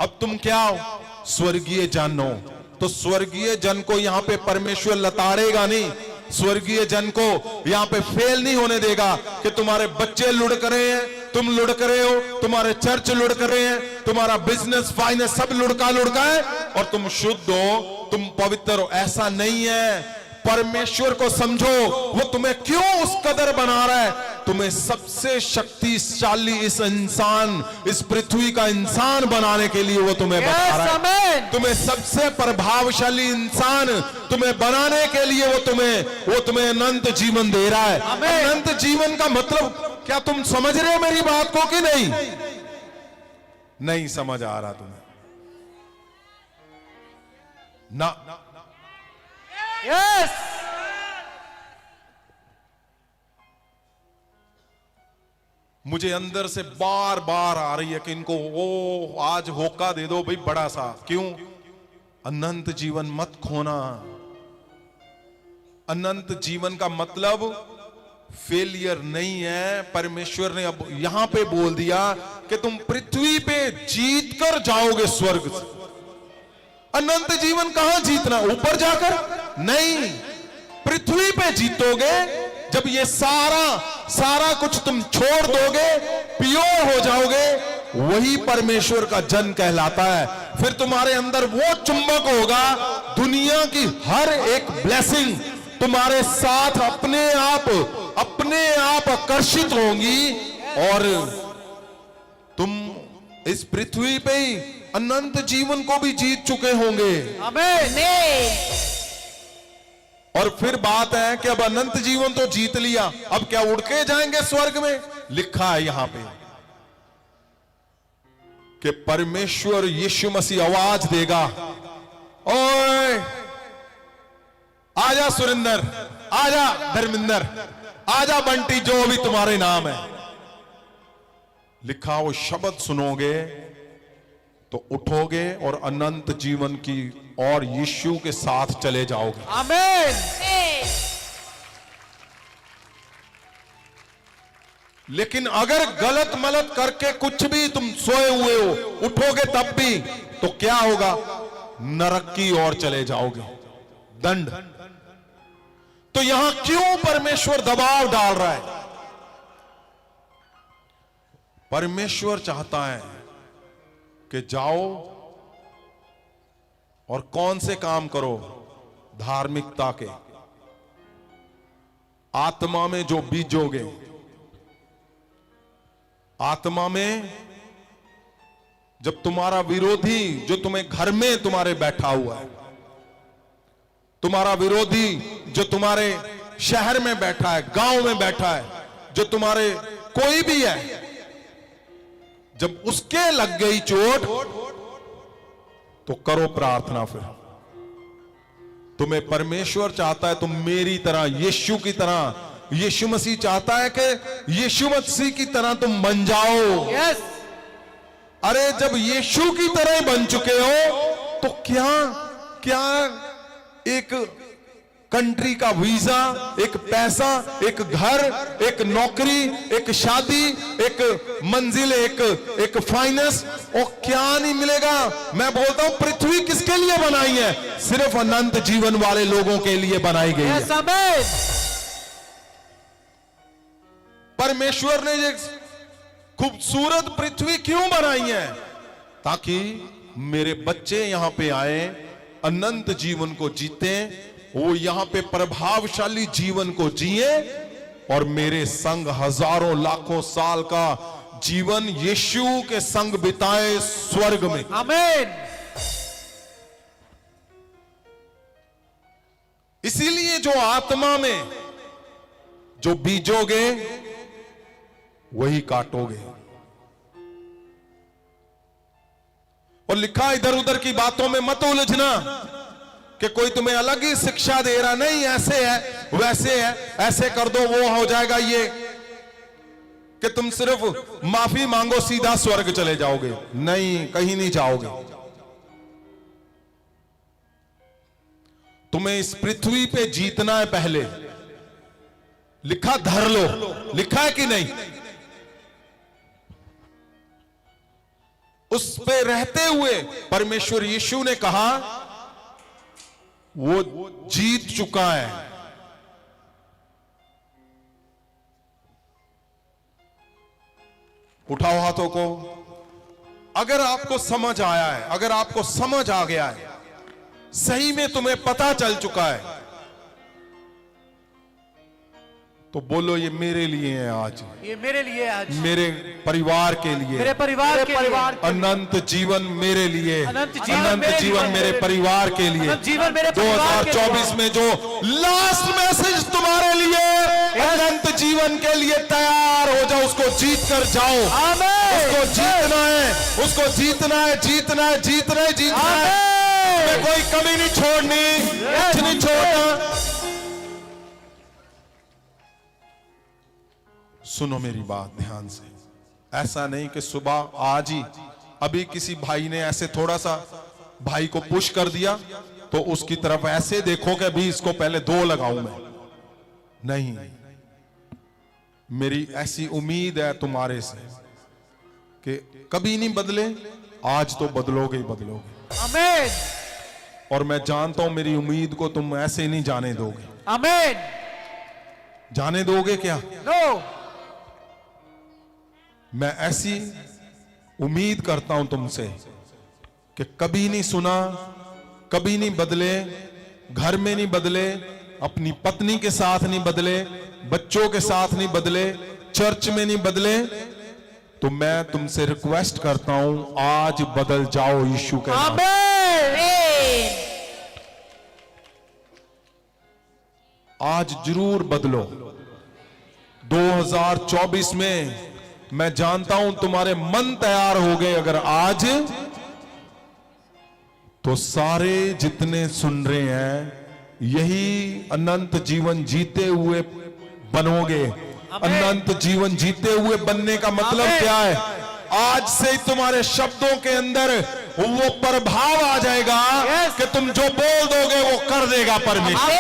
Speaker 1: अब तुम क्या हो? स्वर्गीय जन हो। तो स्वर्गीय जन को यहां पे परमेश्वर लताड़ेगा नहीं, स्वर्गीय जन को यहां पे फेल नहीं होने देगा कि तुम्हारे बच्चे लुढ़क रहे हैं, तुम लुढ़क रहे हो, तुम्हारे चर्च लुढ़क रहे हैं, तुम्हारा बिजनेस फाइनेंस सब लुढ़का है और तुम शुद्ध हो, तुम पवित्र हो। ऐसा नहीं है। परमेश्वर को समझो, वो तुम्हें क्यों उस कदर बना रहा है। तुम्हें सबसे शक्तिशाली इस इंसान, इस पृथ्वी का इंसान बनाने के लिए वो तुम्हें बना रहा है। तुम्हें सबसे प्रभावशाली इंसान तुम्हें बनाने के लिए वो तुम्हें अनंत जीवन दे रहा है। अनंत जीवन का मतलब क्या तुम समझ रहे हो मेरी बात को कि नहीं? नहीं समझ आ रहा तुम्हें ना?
Speaker 3: यस।
Speaker 1: मुझे अंदर से बार बार आ रही है कि इनको वो आज होका दे दो भाई बड़ा सा। क्यों? अनंत जीवन मत खोना। अनंत जीवन का मतलब फेलियर नहीं है। परमेश्वर ने अब यहां पे बोल दिया कि तुम पृथ्वी पे जीत कर जाओगे स्वर्ग। अनंत जीवन कहां जीतना? ऊपर जाकर नहीं, पृथ्वी पे जीतोगे। जब ये सारा कुछ तुम छोड़ दोगे, प्योर हो जाओगे, वही परमेश्वर का जन कहलाता है। फिर तुम्हारे अंदर वो चुंबक होगा, दुनिया की हर एक ब्लेसिंग तुम्हारे साथ अपने आप आकर्षित होंगी और तुम इस पृथ्वी पे ही अनंत जीवन को भी जीत चुके होंगे।
Speaker 3: आमीन।
Speaker 1: और फिर बात है कि अब अनंत जीवन तो जीत लिया, अब क्या उड़ के जाएंगे स्वर्ग में? लिखा है यहां पे कि परमेश्वर यीशु मसीह आवाज देगा, ओए आजा सुरेंद्र, आजा धर्मिंदर, आजा बंटी, जो भी तुम्हारे नाम है। लिखा वो शब्द सुनोगे तो उठोगे और अनंत जीवन की और यीशु के साथ चले जाओगे।
Speaker 3: आमीन।
Speaker 1: लेकिन अगर गलत मलत करके कुछ भी तुम सोए हुए हो, उठोगे तब भी तो क्या होगा? नरक की ओर चले जाओगे, दंड। तो यहां क्यों परमेश्वर दबाव डाल रहा है? परमेश्वर चाहता है कि जाओ और कौन से काम करो? धार्मिकता के, आत्मा में जो बीजोगे, आत्मा में जब तुम्हारा विरोधी जो तुम्हें घर में तुम्हारे बैठा हुआ है, तुम्हारा विरोधी जो तुम्हारे शहर में बैठा है, गांव में बैठा है, जो तुम्हारे कोई भी है, जब उसके लग गई चोट तो करो प्रार्थना। फिर तुम्हें परमेश्वर चाहता है तुम मेरी तरह, यीशु की तरह, यीशु मसीह चाहता है कि यीशु मसीह की तरह तुम बन जाओ।
Speaker 3: यस,
Speaker 1: अरे जब यीशु की तरह बन चुके हो तो क्या क्या एक कंट्री का वीजा, एक पैसा, एक घर, एक नौकरी, एक शादी, एक मंजिल, एक फाइनेंस, और क्या नहीं मिलेगा। मैं बोलता हूं पृथ्वी किसके लिए बनाई है? सिर्फ अनंत जीवन वाले लोगों के लिए बनाई गई है।
Speaker 3: यस, आमीन।
Speaker 1: परमेश्वर ने ये खूबसूरत पृथ्वी क्यों बनाई है? ताकि मेरे बच्चे यहां पे आए, अनंत जीवन को जीते, वो यहां पे प्रभावशाली जीवन को जिए और मेरे संग हजारों लाखों साल का जीवन यीशु के संग बिताए स्वर्ग में।
Speaker 3: आमीन।
Speaker 1: इसीलिए जो आत्मा में जो बीजोगे वही काटोगे। और लिखा इधर उधर की बातों में मत उलझना कि कोई तुम्हें अलग ही शिक्षा दे रहा, नहीं ऐसे है वैसे है, ऐसे कर दो वो हो जाएगा, ये कि तुम सिर्फ माफी मांगो सीधा स्वर्ग चले जाओगे। नहीं, कहीं नहीं जाओगे। तुम्हें इस पृथ्वी पे जीतना है। पहले लिखा धर लो, लिखा है कि नहीं? उस पे रहते हुए परमेश्वर यीशु ने कहा वो जीत चुका है। उठाओ हाथों को। अगर आपको समझ आया है, अगर आपको समझ आ गया है, सही में तुम्हें पता चल चुका है, तो बोलो ये मेरे लिए है आज,
Speaker 3: ये मेरे लिए आज,
Speaker 1: मेरे परिवार के लिए,
Speaker 3: मेरे परिवार के लिए,
Speaker 1: अनंत जीवन मेरे लिए,
Speaker 3: अनंत जीवन
Speaker 1: मेरे परिवार के लिए,
Speaker 3: अनंत जीवन मेरे परिवार के लिए।
Speaker 1: 2024 में जो लास्ट मैसेज तुम्हारे लिए, अनंत जीवन के लिए तैयार हो जाओ, उसको जीत कर जाओ।
Speaker 3: आमीन।
Speaker 1: उसको जीतना है, उसको जीतना है, जीतना है, जीतना है, जीतना है। तुम्हें कोई कमी नहीं छोड़नी, कुछ नहीं छोड़ना। सुनो मेरी बात ध्यान से। ऐसा नहीं कि सुबह आज ही अभी किसी भाई ने ऐसे थोड़ा सा भाई को पुश कर दिया तो उसकी तरफ ऐसे देखो कि अभी इसको पहले 2 लगाऊं मैं। नहीं, मेरी ऐसी उम्मीद है तुम्हारे से कि कभी नहीं बदले, आज तो बदलोगे ही बदलोगे।
Speaker 3: आमीन।
Speaker 1: और मैं जानता हूं मेरी उम्मीद को तुम ऐसे नहीं जाने दोगे।
Speaker 3: आमीन।
Speaker 1: जाने दोगे क्या?
Speaker 3: नो।
Speaker 1: मैं ऐसी उम्मीद करता हूं तुमसे कि कभी नहीं सुना, कभी नहीं बदले, घर में नहीं बदले, अपनी पत्नी के साथ नहीं बदले, बच्चों के साथ नहीं बदले, चर्च में नहीं बदले, तो मैं तुमसे रिक्वेस्ट करता हूं आज बदल जाओ यीशु के नाम। आज जरूर बदलो। 2024 में मैं जानता हूं तुम्हारे मन तैयार हो गए अगर आज, तो सारे जितने सुन रहे हैं यही अनंत जीवन जीते हुए बनोगे। अनंत जीवन जीते हुए बनने का मतलब क्या है? आज से ही तुम्हारे शब्दों के अंदर वो प्रभाव आ जाएगा कि तुम जो बोल दोगे वो कर देगा परमेश्वर।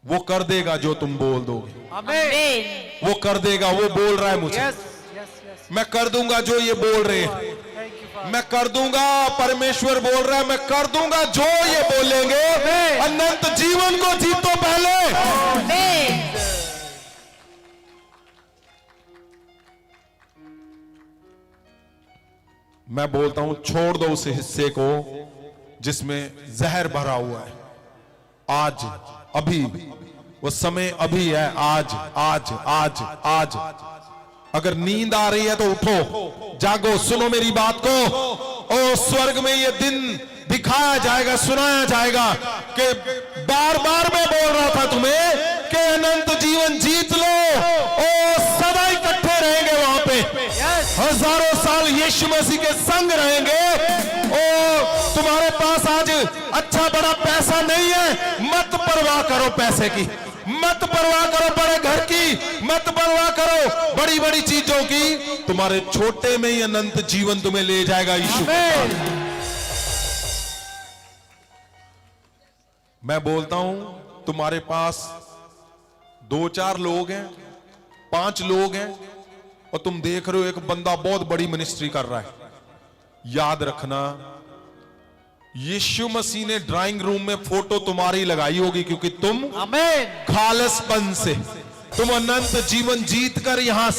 Speaker 1: वो कर देगा जो तुम बोल दोगे।
Speaker 3: आमीन।
Speaker 1: वो कर देगा। वो बोल रहा है मुझे,
Speaker 3: यस, यस, यस।
Speaker 1: मैं कर दूंगा जो ये बोल रहे हैं,
Speaker 3: थैंक यू फादर।
Speaker 1: मैं कर दूंगा। परमेश्वर बोल रहा है मैं कर दूंगा जो ये बोलेंगे। अनंत जीवन को जीतो पहले। मैं बोलता हूं छोड़ दो उस हिस्से को जिसमें जहर भरा हुआ है। आज अभी वो समय अभी है, आज आज आज आज। अगर नींद आ रही है तो उठो, जागो, सुनो मेरी बात को। ओ स्वर्ग में ये दिन दिखाया जाएगा, सुनाया जाएगा कि बार बार मैं बोल रहा था तुम्हें कि अनंत जीवन जीत लो। ओ सदा इकट्ठे रहेंगे वहां पे, हजारों साल यीशु मसीह के संग रहेंगे। ओ तुम्हारे पास आज अच्छा बड़ा पैसा नहीं है, मत परवाह करो पैसे की, मत परवाह करो बड़े घर की, मत परवाह करो बड़ी बड़ी चीजों की। तुम्हारे छोटे में ही अनंत जीवन तुम्हें ले जाएगा यीशु। मैं बोलता हूं तुम्हारे पास 2-4 लोग हैं, 5 लोग हैं, और तुम देख रहे हो एक बंदा बहुत बड़ी मिनिस्ट्री कर रहा है। याद रखना, यीशु मसीह ने ड्राइंग रूम में फोटो तुम्हारी लगाई होगी, क्योंकि तुम खालसपन से, तुम अनंत जीवन जीत कर यहां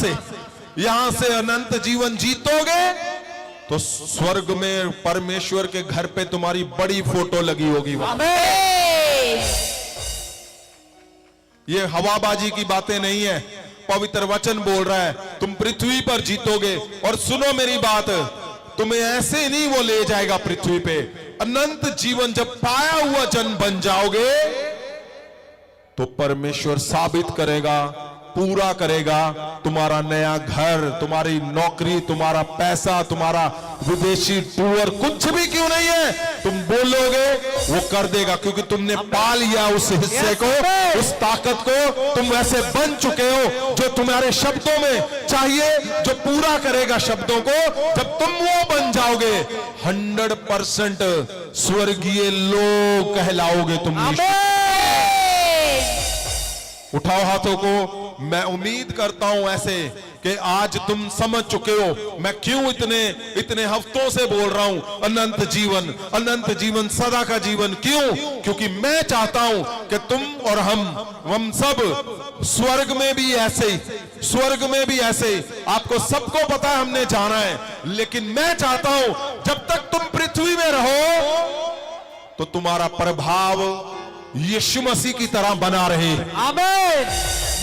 Speaker 1: से अनंत जीवन जीतोगे तो स्वर्ग में परमेश्वर के घर पे तुम्हारी बड़ी फोटो लगी होगी। ये हवाबाजी की बातें नहीं है, पवित्र वचन बोल रहा है तुम पृथ्वी पर जीतोगे। और सुनो मेरी बात, तुम्हें ऐसे नहीं वो ले जाएगा पृथ्वी पे, अनंत जीवन जब पाया हुआ जन बन जाओगे तो परमेश्वर साबित करेगा, पूरा करेगा। तुम्हारा नया घर, तुम्हारी नौकरी, तुम्हारा पैसा, तुम्हारा विदेशी टूर, कुछ भी क्यों नहीं है, तुम बोलोगे वो कर देगा, क्योंकि तुमने पा लिया उस हिस्से को, उस ताकत को। तुम वैसे बन चुके हो जो तुम्हारे शब्दों में चाहिए, जो पूरा करेगा शब्दों को। जब तुम वो बन जाओगे 100% स्वर्गीय लोग कहलाओगे तुम। उठाओ हाथों को। मैं उम्मीद करता हूं ऐसे कि आज तुम समझ चुके हो मैं क्यों इतने हफ्तों से बोल रहा हूं अनंत जीवन सदा का जीवन। क्यों? क्योंकि मैं चाहता हूं कि तुम और हम सब स्वर्ग में भी ऐसे ही, आपको सबको पता है हमने जाना है, लेकिन मैं चाहता हूं जब तक तुम पृथ्वी में रहो तो तुम्हारा प्रभाव यीशु मसीह की तरह बना रहे। आमीन।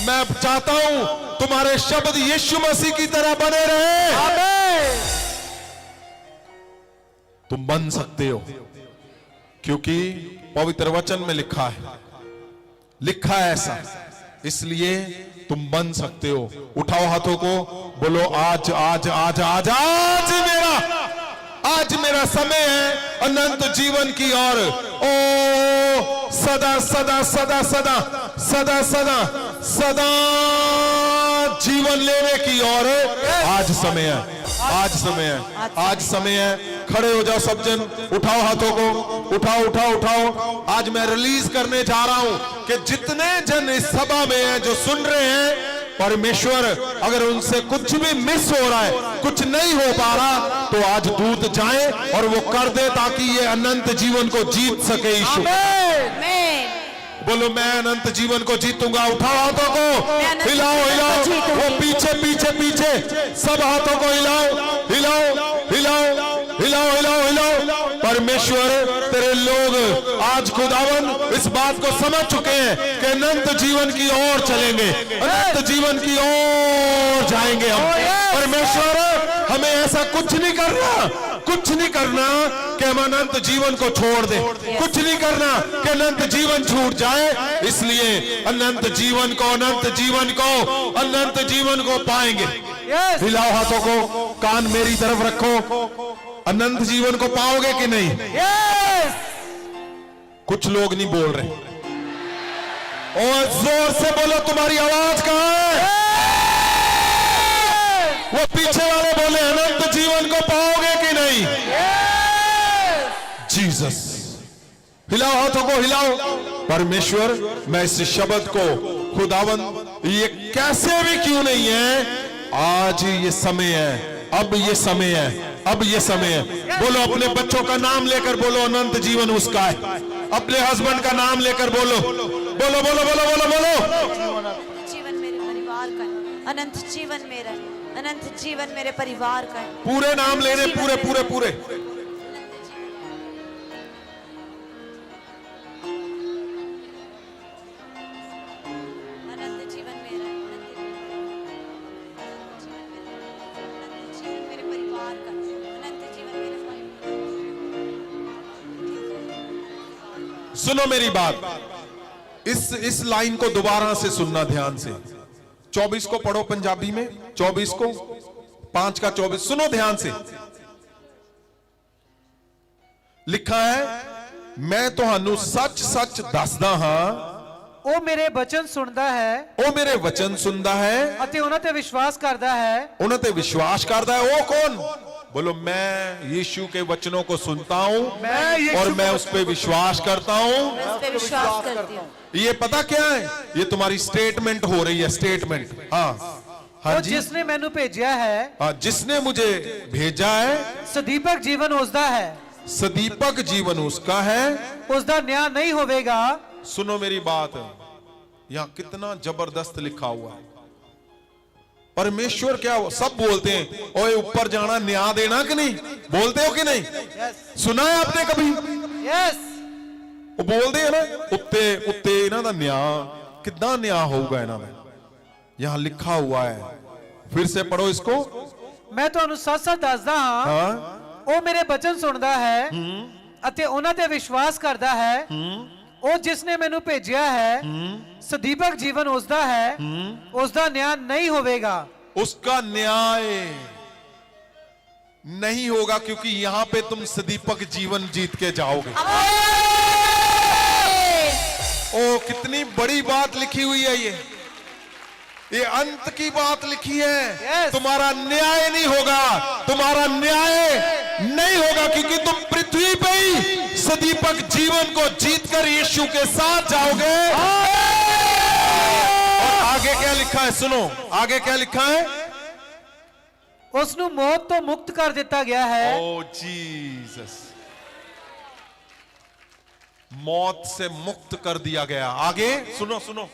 Speaker 1: मैं चाहता हूं तुम्हारे शब्द यीशु मसीह की तरह बने रहे। आमीन। तुम बन सकते हो, क्योंकि पवित्र वचन में लिखा है ऐसा, इसलिए तुम बन सकते हो। उठाओ हाथों को, बोलो आज आज आज आज आज मेरा समय है अनंत जीवन की ओर। ओ सदा सदा सदा सदा सदा सदा सदा जीवन लेने की ओर आज समय है, आज समय है। खड़े हो जाओ सब जन, उठाओ हाथों को, उठाओ। आज मैं रिलीज करने जा रहा हूं कि जितने जन इस सभा में हैं जो सुन रहे हैं, परमेश्वर अगर उनसे कुछ भी मिस हो रहा है, कुछ नहीं हो पा रहा, तो आज दूत जाए और वो कर दे ताकि ये अनंत जीवन को जीत सके यीशु। बोलो मैं अनंत जीवन को जीतूंगा। उठाओ हाथों को, हिलाओ वो पीछे सब हाथों को हिलाओ। परमेश्वर तेरे लोग आज खुदावन इस बात को समझ चुके हैं कि अनंत जीवन की ओर चलेंगे, अनंत जीवन की ओर जाएंगे हम। परमेश्वर हमें ऐसा कुछ नहीं करना कि हम अनंत जीवन को छोड़ दें, कुछ नहीं करना कि अनंत जीवन छूट जाए। इसलिए अनंत जीवन को पाएंगे। हिलाओ हाथों को, कान मेरी तरफ रखो। अनंत जीवन को पाओगे कि नहीं? कुछ लोग नहीं बोल रहे, और जोर से बोलो तुम्हारी आवाज कहां है? वो पीछे वाले बोले अनंत जीवन को पाओगे कि नहीं? जीसस। हिलाओ हाथों को, हिलाओ। परमेश्वर मैं इस शब्द को खुदावन, ये कैसे भी क्यों नहीं है, आज ये समय है, अब ये समय है। बोलो अपने बच्चों का नाम लेकर बोलो अनंत जीवन उसका है। अपने हस्बैंड का नाम लेकर बोलो
Speaker 2: जीवन मेरे परिवार का, अनंत जीवन मेरा है। अनंत जीवन मेरे परिवार का है।
Speaker 1: पूरे नाम लेने,
Speaker 2: जीवन
Speaker 1: पूरे
Speaker 2: मेरे-
Speaker 1: पूरे पूरे।
Speaker 2: अनंत जीवन मेरा है, अनंत जीवन मेरे परिवार का, अनंत जीवन मेरे परिवार।
Speaker 1: सुनो मेरी बात, इस लाइन को दोबारा से सुनना ध्यान से। 24 को पढ़ो पंजाबी में, 24 को 5 का 24 सुनो ध्यान से। लिखा है, मैं तुहानू सच सच दसदा हां,
Speaker 3: ਉਹ ਮੇਰੇ ਬਚਨ ਸੁਣਦਾ ਹੈ
Speaker 1: ਉਹ ਮੇਰੇ ਵਚਨ ਸੁਣਦਾ ਹੈ,
Speaker 3: ਅਤੇ ਉਹਨਾਂ ਤੇ ਵਿਸ਼ਵਾਸ ਕਰਦਾ ਹੈ।
Speaker 1: उन्हें ते विश्वास करता है। वो कौन? बोलो, मैं यीशु के वचनों को सुनता हूं और मैं उस पे विश्वास करता हूं।
Speaker 2: मैं उस पे विश्वास करती हूँ।
Speaker 1: ये पता क्या है? ये तुम्हारी स्टेटमेंट हो रही है, स्टेटमेंट। हाँ हाँ
Speaker 3: ਉਹ
Speaker 1: जी,
Speaker 3: ਜਿਸਨੇ ਮੈਨੂੰ ਭੇਜਿਆ ਹੈ
Speaker 1: हाँ, जिसने मुझे भेजा है,
Speaker 3: ਸਦੀਪਕ ਜੀਵਨ ਉਸਦਾ ਹੈ,
Speaker 1: सदीपक जीवन उसका है।
Speaker 3: ਉਸਦਾ ਨਿਆਂ ਨਹੀਂ ਹੋਵੇਗਾ।
Speaker 1: सुनो मेरी बात, यहां कितना जबरदस्त लिखा हुआ है। परमेश्वर क्या सब बोलते हैं, ओए ऊपर जाना न्याय देना कि नहीं, बोलते हो कि नहीं? सुना है आपने कभी?
Speaker 3: ਯੈਸ
Speaker 1: वो बोलते हैं ना, उत्ते उत्ते इन्हां दा न्याय कितना न्याय होगा इन्हां दा। यहां लिखा हुआ है, फिर से पढ़ो इसको।
Speaker 3: ਮੈਂ ਤੁਹਾਨੂੰ ਸੱਚ ਸੱਚ ਦੱਸਦਾ ਹਾਂ,
Speaker 1: हाँ,
Speaker 3: ਉਹ ਮੇਰੇ ਬਚਨ ਸੁਣਦਾ ਹੈ ਅਤੇ ਉਹਨਾਂ ਤੇ ਵਿਸ਼ਵਾਸ ਕਰਦਾ ਹੈ। ਉਹ ਜਿਸ ਨੇ ਮੈਨੂੰ ਭੇਜਿਆ ਹੈ ਸਦੀਪਕ ਜੀਵਨ ਉਸਦਾ ਹੈ, ਉਸਦਾ ਨਿਆਂ ਨਹੀਂ ਹੋਵੇਗਾ।
Speaker 1: उसका न्याय नहीं होगा, क्योंकि यहां पे तुम सदीपक जीवन जीत के जाओगे। ओ कितनी बड़ी बात लिखी हुई है ये अंत की बात लिखी है।
Speaker 3: Yes.
Speaker 1: तुम्हारा न्याय नहीं होगा, तुम्हारा न्याय नहीं होगा, क्योंकि तुम पृथ्वी पे ही सदीपक जीवन को जीतकर यीशु के साथ जाओगे। और आगे क्या लिखा है सुनो, आगे क्या लिखा है?
Speaker 3: ਉਸ ਨੂੰ ਮੌਤ ਤੋਂ ਮੁਕਤ ਕਰ ਦਿੱਤਾ ਗਿਆ ਹੈ।
Speaker 1: ओ जीसस, मौत से मुक्त कर दिया गया। आगे सुनो सुनो,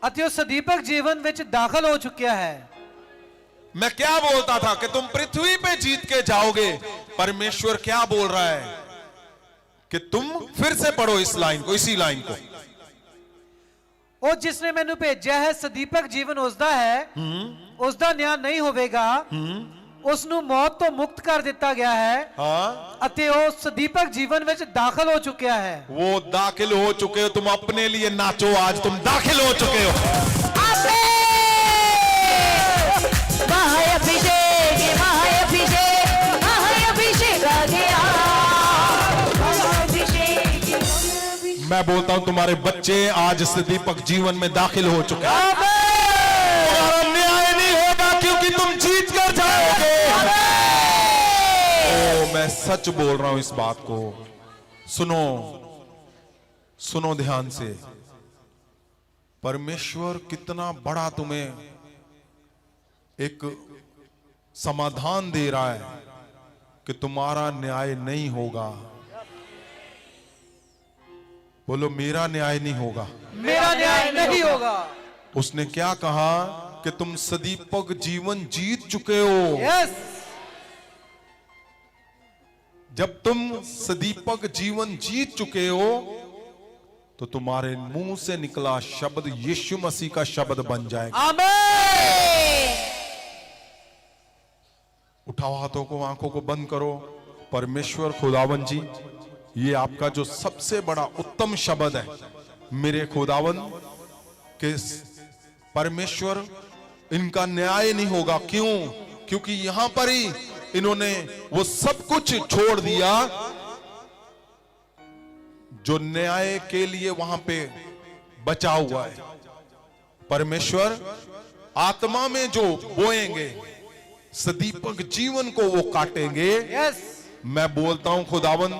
Speaker 3: ਅਤੇ ਉਹ ਸਦੀਪਕ ਜੀਵਨ ਵਿੱਚ ਦਾਖਲ ਹੋ ਚੁੱਕਿਆ ਹੈ।
Speaker 1: मैं क्या बोलता था कि तुम पृथ्वी पे जीत के जाओगे। परमेश्वर क्या बोल रहा है कि तुम फिर से पढ़ो इस लाइन को, इसी लाइन को।
Speaker 3: ਉਹ ਜਿਸ ਨੇ ਮੈਨੂੰ ਭੇਜਿਆ ਹੈ ਸਦੀਪਕ ਜੀਵਨ ਉਸਦਾ ਹੈ, ਉਸਦਾ ਨਿਆਂ ਨਹੀਂ ਹੋਵੇਗਾ। ਉਸ ਨੂੰ ਮੌਤ ਤੋਂ ਮੁਕਤ ਕਰ ਦਿੱਤਾ ਗਿਆ ਹੈ
Speaker 1: हाँ,
Speaker 3: ਅਤੇ ਉਹ ਸਦੀਪਕ ਜੀਵਨ ਵਿੱਚ ਦਾਖਲ ਹੋ ਚੁੱਕਿਆ ਹੈ।
Speaker 1: वो दाखिल हो चुके हो, तुम अपने लिए नाचो, आज तुम दाखिल हो चुके हो।
Speaker 2: महाअभिषेक, महाअभिषेक, महाअभिषेक आ गया। महाअभिषेक, महाअभिषेक।
Speaker 1: मैं बोलता हूं तुम्हारे बच्चे आज सदीपक जीवन में दाखिल हो चुके हैं। तुम्हारा न्याय नहीं होगा, क्योंकि तुम जीत कर जाओगे। ओ, मैं सच बोल रहा हूं इस बात को। सुनो सुनो ध्यान से, परमेश्वर कितना बड़ा तुम्हें एक समाधान दे रहा है कि तुम्हारा न्याय नहीं होगा। बोलो, मेरा न्याय नहीं होगा।
Speaker 3: मेरा न्याय नहीं होगा।
Speaker 1: उसने क्या कहा कि तुम सदीपक जीवन जीत चुके हो।
Speaker 3: यस,
Speaker 1: जब तुम सदीपक जीवन जीत चुके हो तो तुम्हारे मुंह से निकला शब्द यीशु मसीह का शब्द बन जाएगा।
Speaker 3: आमीन।
Speaker 1: उठाओ हाथों को, आंखों को बंद करो। परमेश्वर खुदावन जी, ये आपका जो सबसे बड़ा उत्तम शब्द है, मेरे खुदावन के परमेश्वर, इनका न्याय नहीं होगा। क्यों? क्योंकि यहां पर ही इन्होंने वो सब कुछ छोड़ दिया जो न्याय के लिए वहां पे बचा हुआ है। परमेश्वर आत्मा में जो बोएंगे, सदीपक जीवन को वो काटेंगे।
Speaker 3: यस,
Speaker 1: मैं बोलता हूं खुदावन,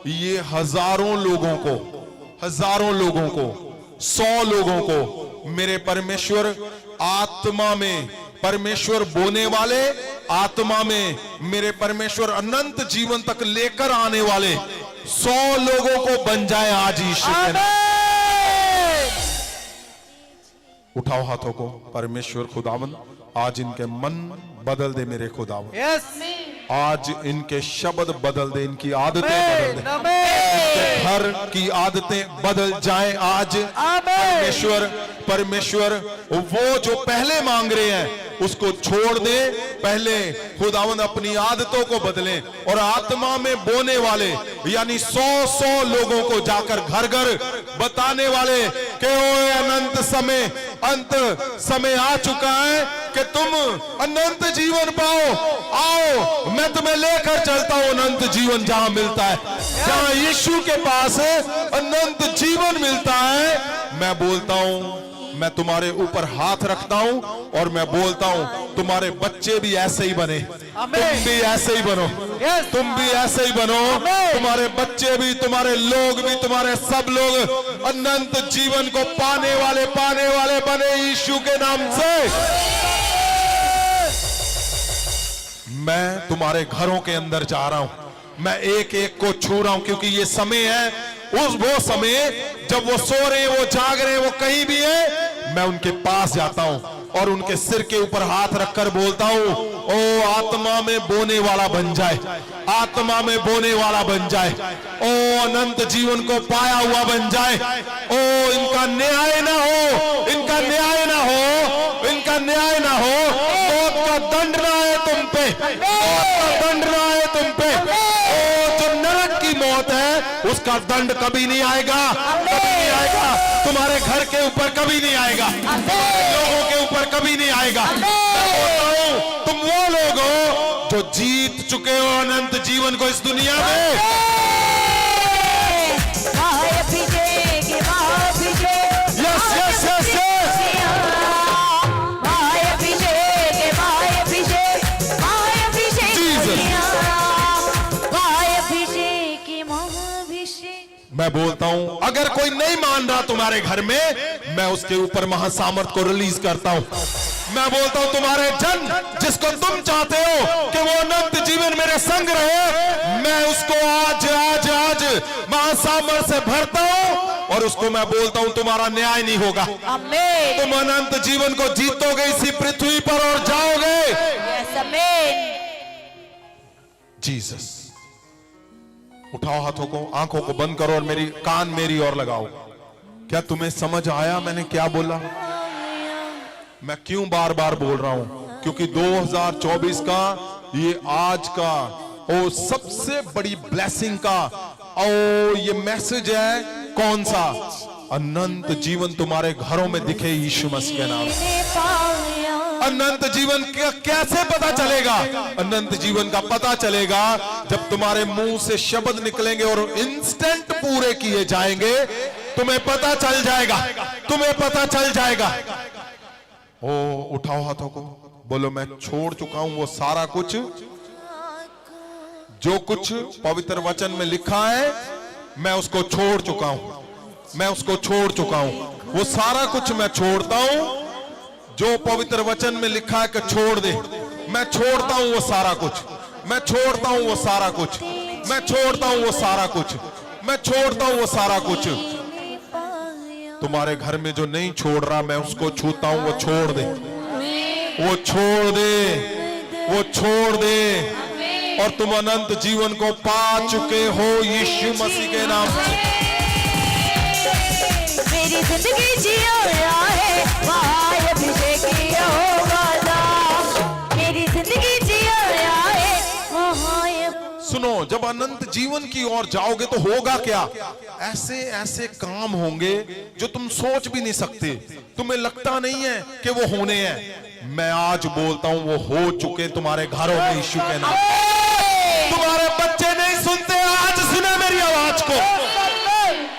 Speaker 1: ये हजारों लोगों को, 100 लोगों को मेरे परमेश्वर आत्मा में, परमेश्वर बोने वाले आत्मा में मेरे परमेश्वर अनंत जीवन तक लेकर आने वाले 100 लोगों को बन जाए आज यीशु के नाम।
Speaker 3: आमीन।
Speaker 1: उठाओ हाथों को। परमेश्वर खुदावन आज इनके मन बदल दे मेरे खुदा,
Speaker 3: यस
Speaker 1: आज इनके शब्द बदल दे, इनकी आदतें बदल दे,
Speaker 3: आमेन
Speaker 1: घर की आदतें बदल जाएं आज।
Speaker 3: आमेन
Speaker 1: परमेश्वर वो जो पहले मांग रहे हैं उसको छोड़ दे, पहले खुदावंद अपनी आदतों को बदले और आत्मा में बोने वाले यानी 100 लोगों को जाकर घर घर बताने वाले कि ओए अनंत समय, अंत समय आ चुका है कि तुम अनंत जीवन पाओ, आओ मैं तुम्हें लेकर चलता हूं अनंत जीवन जहां मिलता है, जहां यीशु के पास अनंत जीवन मिलता है। मैं बोलता हूं, मैं तुम्हारे ऊपर हाथ रखता हूं और मैं बोलता हूं तुम्हारे बच्चे भी ऐसे ही बने, तुम भी ऐसे ही बनो, तुम भी ऐसे ही बनो, तुम्हारे बच्चे भी, तुम्हारे लोग भी, तुम्हारे सब लोग अनंत जीवन को पाने वाले बने यीशु के नाम से। मैं तुम्हारे घरों के अंदर जा रहा हूं, मैं एक एक को छू रहा हूं, क्योंकि ये समय है वो समय जब वो सो रहे हैं, वो जाग रहे हैं, वो कहीं भी है, मैं उनके पास जाता हूं और उनके सिर के ऊपर हाथ रखकर बोलता हूं, ओ आत्मा में बोने वाला बन जाए, आत्मा में बोने वाला बन जाए, ओ अनंत जीवन को पाया हुआ बन जाए, ओ इनका न्याय ना हो, इनका न्याय ना हो, इनका न्याय ना हो, मौत का दंड ना आए तुम पे, मौत का दंड ना आए तुम पे, ओ जो नरक की मौत है उसका दंड कभी नहीं आएगा, कभी नहीं आएगा, तुम्हारे घर के ऊपर कभी नहीं आएगा, लोगों के ऊपर कभी नहीं आएगा। मैं बोलता हूं तुम वो लोग हो जो जीत चुके हो अनंत जीवन को इस दुनिया में। यस यस यस मैं बोलता हूं अगर कोई नहीं मान रहा तुम्हारे घर में, मैं उसके ऊपर महासामर्थ को रिलीज करता हूं। मैं बोलता हूं तुम्हारे जन जिसको तुम चाहते हो कि वो अनंत जीवन मेरे संग रहे, मैं उसको आज आज आज महासामर्थ से भरता हूं और उसको मैं बोलता हूं तुम्हारा न्याय नहीं होगा, तुम अनंत जीवन को जीतोगे इसी पृथ्वी पर और जाओगे। जीसस, उठाओ हाथों को, आंखों को बंद करो और मेरी कान मेरी ओर लगाओ। क्या तुम्हें समझ आया मैंने क्या बोला? मैं क्यों बार बार बोल रहा हूं? क्योंकि 2024 का ये आज का ओ सबसे बड़ी ब्लेसिंग का ओ ये मैसेज है। कौन सा? अनंत जीवन तुम्हारे घरों में दिखे यीशु मसीह के नाम से। अनंत जीवन का कैसे पता चलेगा? अनंत जीवन का पता चलेगा जब तुम्हारे मुंह से शब्द निकलेंगे और इंस्टेंट पूरे किए जाएंगे। तुम्हें पता चल जाएगा, तुम्हें पता चल जाएगा। ओ उठाओ हाथों को, बोलो मैं छोड़ चुका हूं वो सारा कुछ जो कुछ पवित्र वचन में लिखा है, मैं उसको छोड़ चुका हूं, मैं उसको छोड़ चुका हूं। वो सारा कुछ मैं छोड़ता हूं जो पवित्र वचन में लिखा है कि छोड़ दे। मैं छोड़ता हूं वो सारा कुछ, मैं छोड़ता हूं वो सारा कुछ, मैं छोड़ता हूं वो सारा कुछ, मैं छोड़ता हूं वो सारा कुछ। तुम्हारे घर में जो नहीं छोड़ रहा, मैं उसको छूता हूं, वो छोड़ दे, वो छोड़ दे, वो छोड़ दे और तुम अनंत जीवन को पा चुके हो यीशु मसीह के नाम से।
Speaker 2: मेरी जिंदगी जियो है भाई अभिषेक किया होगा ना, मेरी जिंदगी जियो है भाई।
Speaker 1: सुनो, जब अनंत जीवन की ओर जाओगे तो होगा क्या? ऐसे ऐसे काम होंगे जो तुम सोच भी नहीं सकते, तुम्हें लगता नहीं है कि वो होने हैं। मैं आज बोलता हूं वो हो चुके तुम्हारे घरों में यीशु के नाम। तुम्हारे बच्चे नहीं सुनते, आज सुने मेरी आवाज को।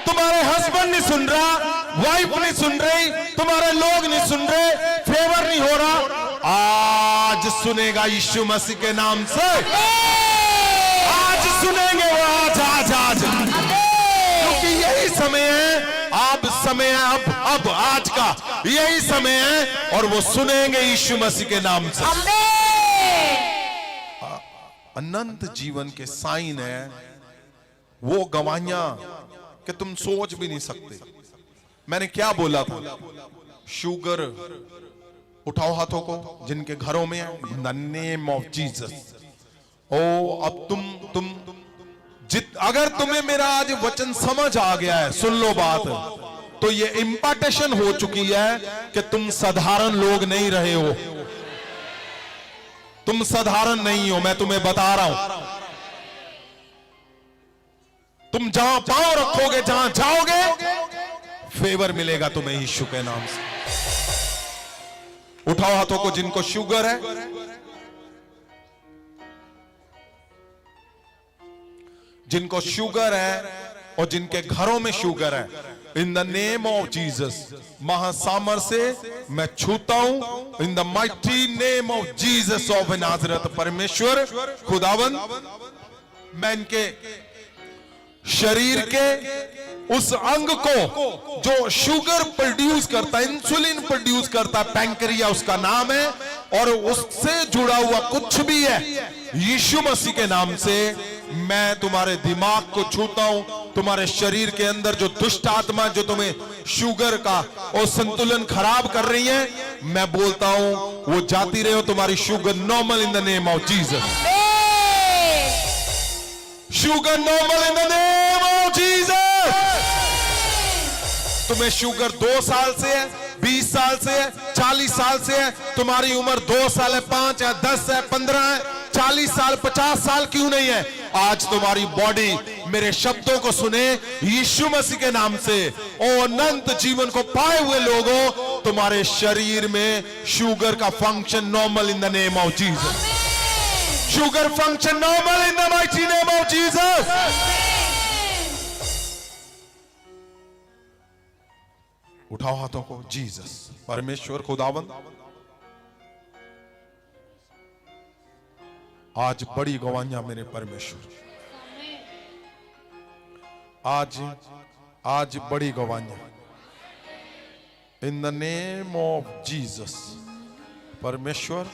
Speaker 1: तुम्हारे हस्बैंड नहीं सुन रहा, वाइफ नहीं सुन रही, तुम्हारे लोग नहीं सुन रहे, फेवर नहीं हो रहा, आज सुनेगा यीशु मसीह के नाम से। आज सुनेंगे वो, आज आज आज, क्योंकि यही समय है, अब समय है, अब आज का यही समय है और वो सुनेंगे यीशु मसीह के नाम से। अनंत जीवन के साइन है वो गवाहियां कि तुम सोच भी नहीं सकते। मैंने क्या बोला था? शुगर उठाओ हाथों को जिनके घरों में है, in the name of Jesus. ओ अब तुम अगर तुम्हें मेरा आज वचन समझ आ गया है, सुन लो बात, तो ये इंपार्टेशन हो चुकी है कि तुम साधारण लोग नहीं रहे हो। तुम साधारण नहीं हो, मैं तुम्हें बता रहा हूं। तुम जहां पांव रखोगे, जहां जाओगे, फेवर मिलेगा तुम्हें यीशु के नाम से। उठाओ हाथों को जिनको शुगर है, जिनको शुगर है और जिनके घरों में शुगर है, in the name of Jesus महासामर से मैं छूता हूं। In the mighty name of Jesus of Nazareth, परमेश्वर खुदावन, मैं इनके शरीर के उस अंग को जो शुगर प्रोड्यूस करता है, इंसुलिन प्रोड्यूस करता है, पैंक्रिया उसका नाम है, और उससे जुड़ा हुआ कुछ भी है, यीशु मसीह के नाम से मैं तुम्हारे दिमाग को छूता हूं। तुम्हारे शरीर के अंदर जो दुष्ट आत्मा जो तुम्हें शुगर का और संतुलन खराब कर रही है, मैं बोलता हूं वो जाती रहे हो। तुम्हारी sugar normal in the name of Jesus. Sugar normal in the name of Jesus. तुम्हें शुगर 2 साल से है, 20 साल से है, 40 साल से है, तुम्हारी उम्र 2 साल है, 5 है, 10 है, 15 है, 40 साल, 50 साल क्यों नहीं है, आज तुम्हारी बॉडी मेरे शब्दों को सुने यीशु मसीह के नाम से। ओ अनंत जीवन को पाए हुए लोगों, तुम्हारे शरीर में शुगर का function normal in the name of Jesus. Sugar function normal in the mighty name of Jesus. उठाओ हाथों को, जीसस, परमेश्वर खुदावंद, आज बड़ी गवाहियां मेरे परमेश्वर, आज बड़ी गवाहियां in the name of Jesus. परमेश्वर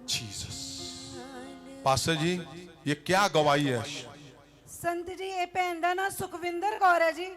Speaker 1: जीसस। पास्टर जी, ये क्या गवाही है?
Speaker 4: संत जी, ये भैन दा ना सुखविंदर कौर है जी।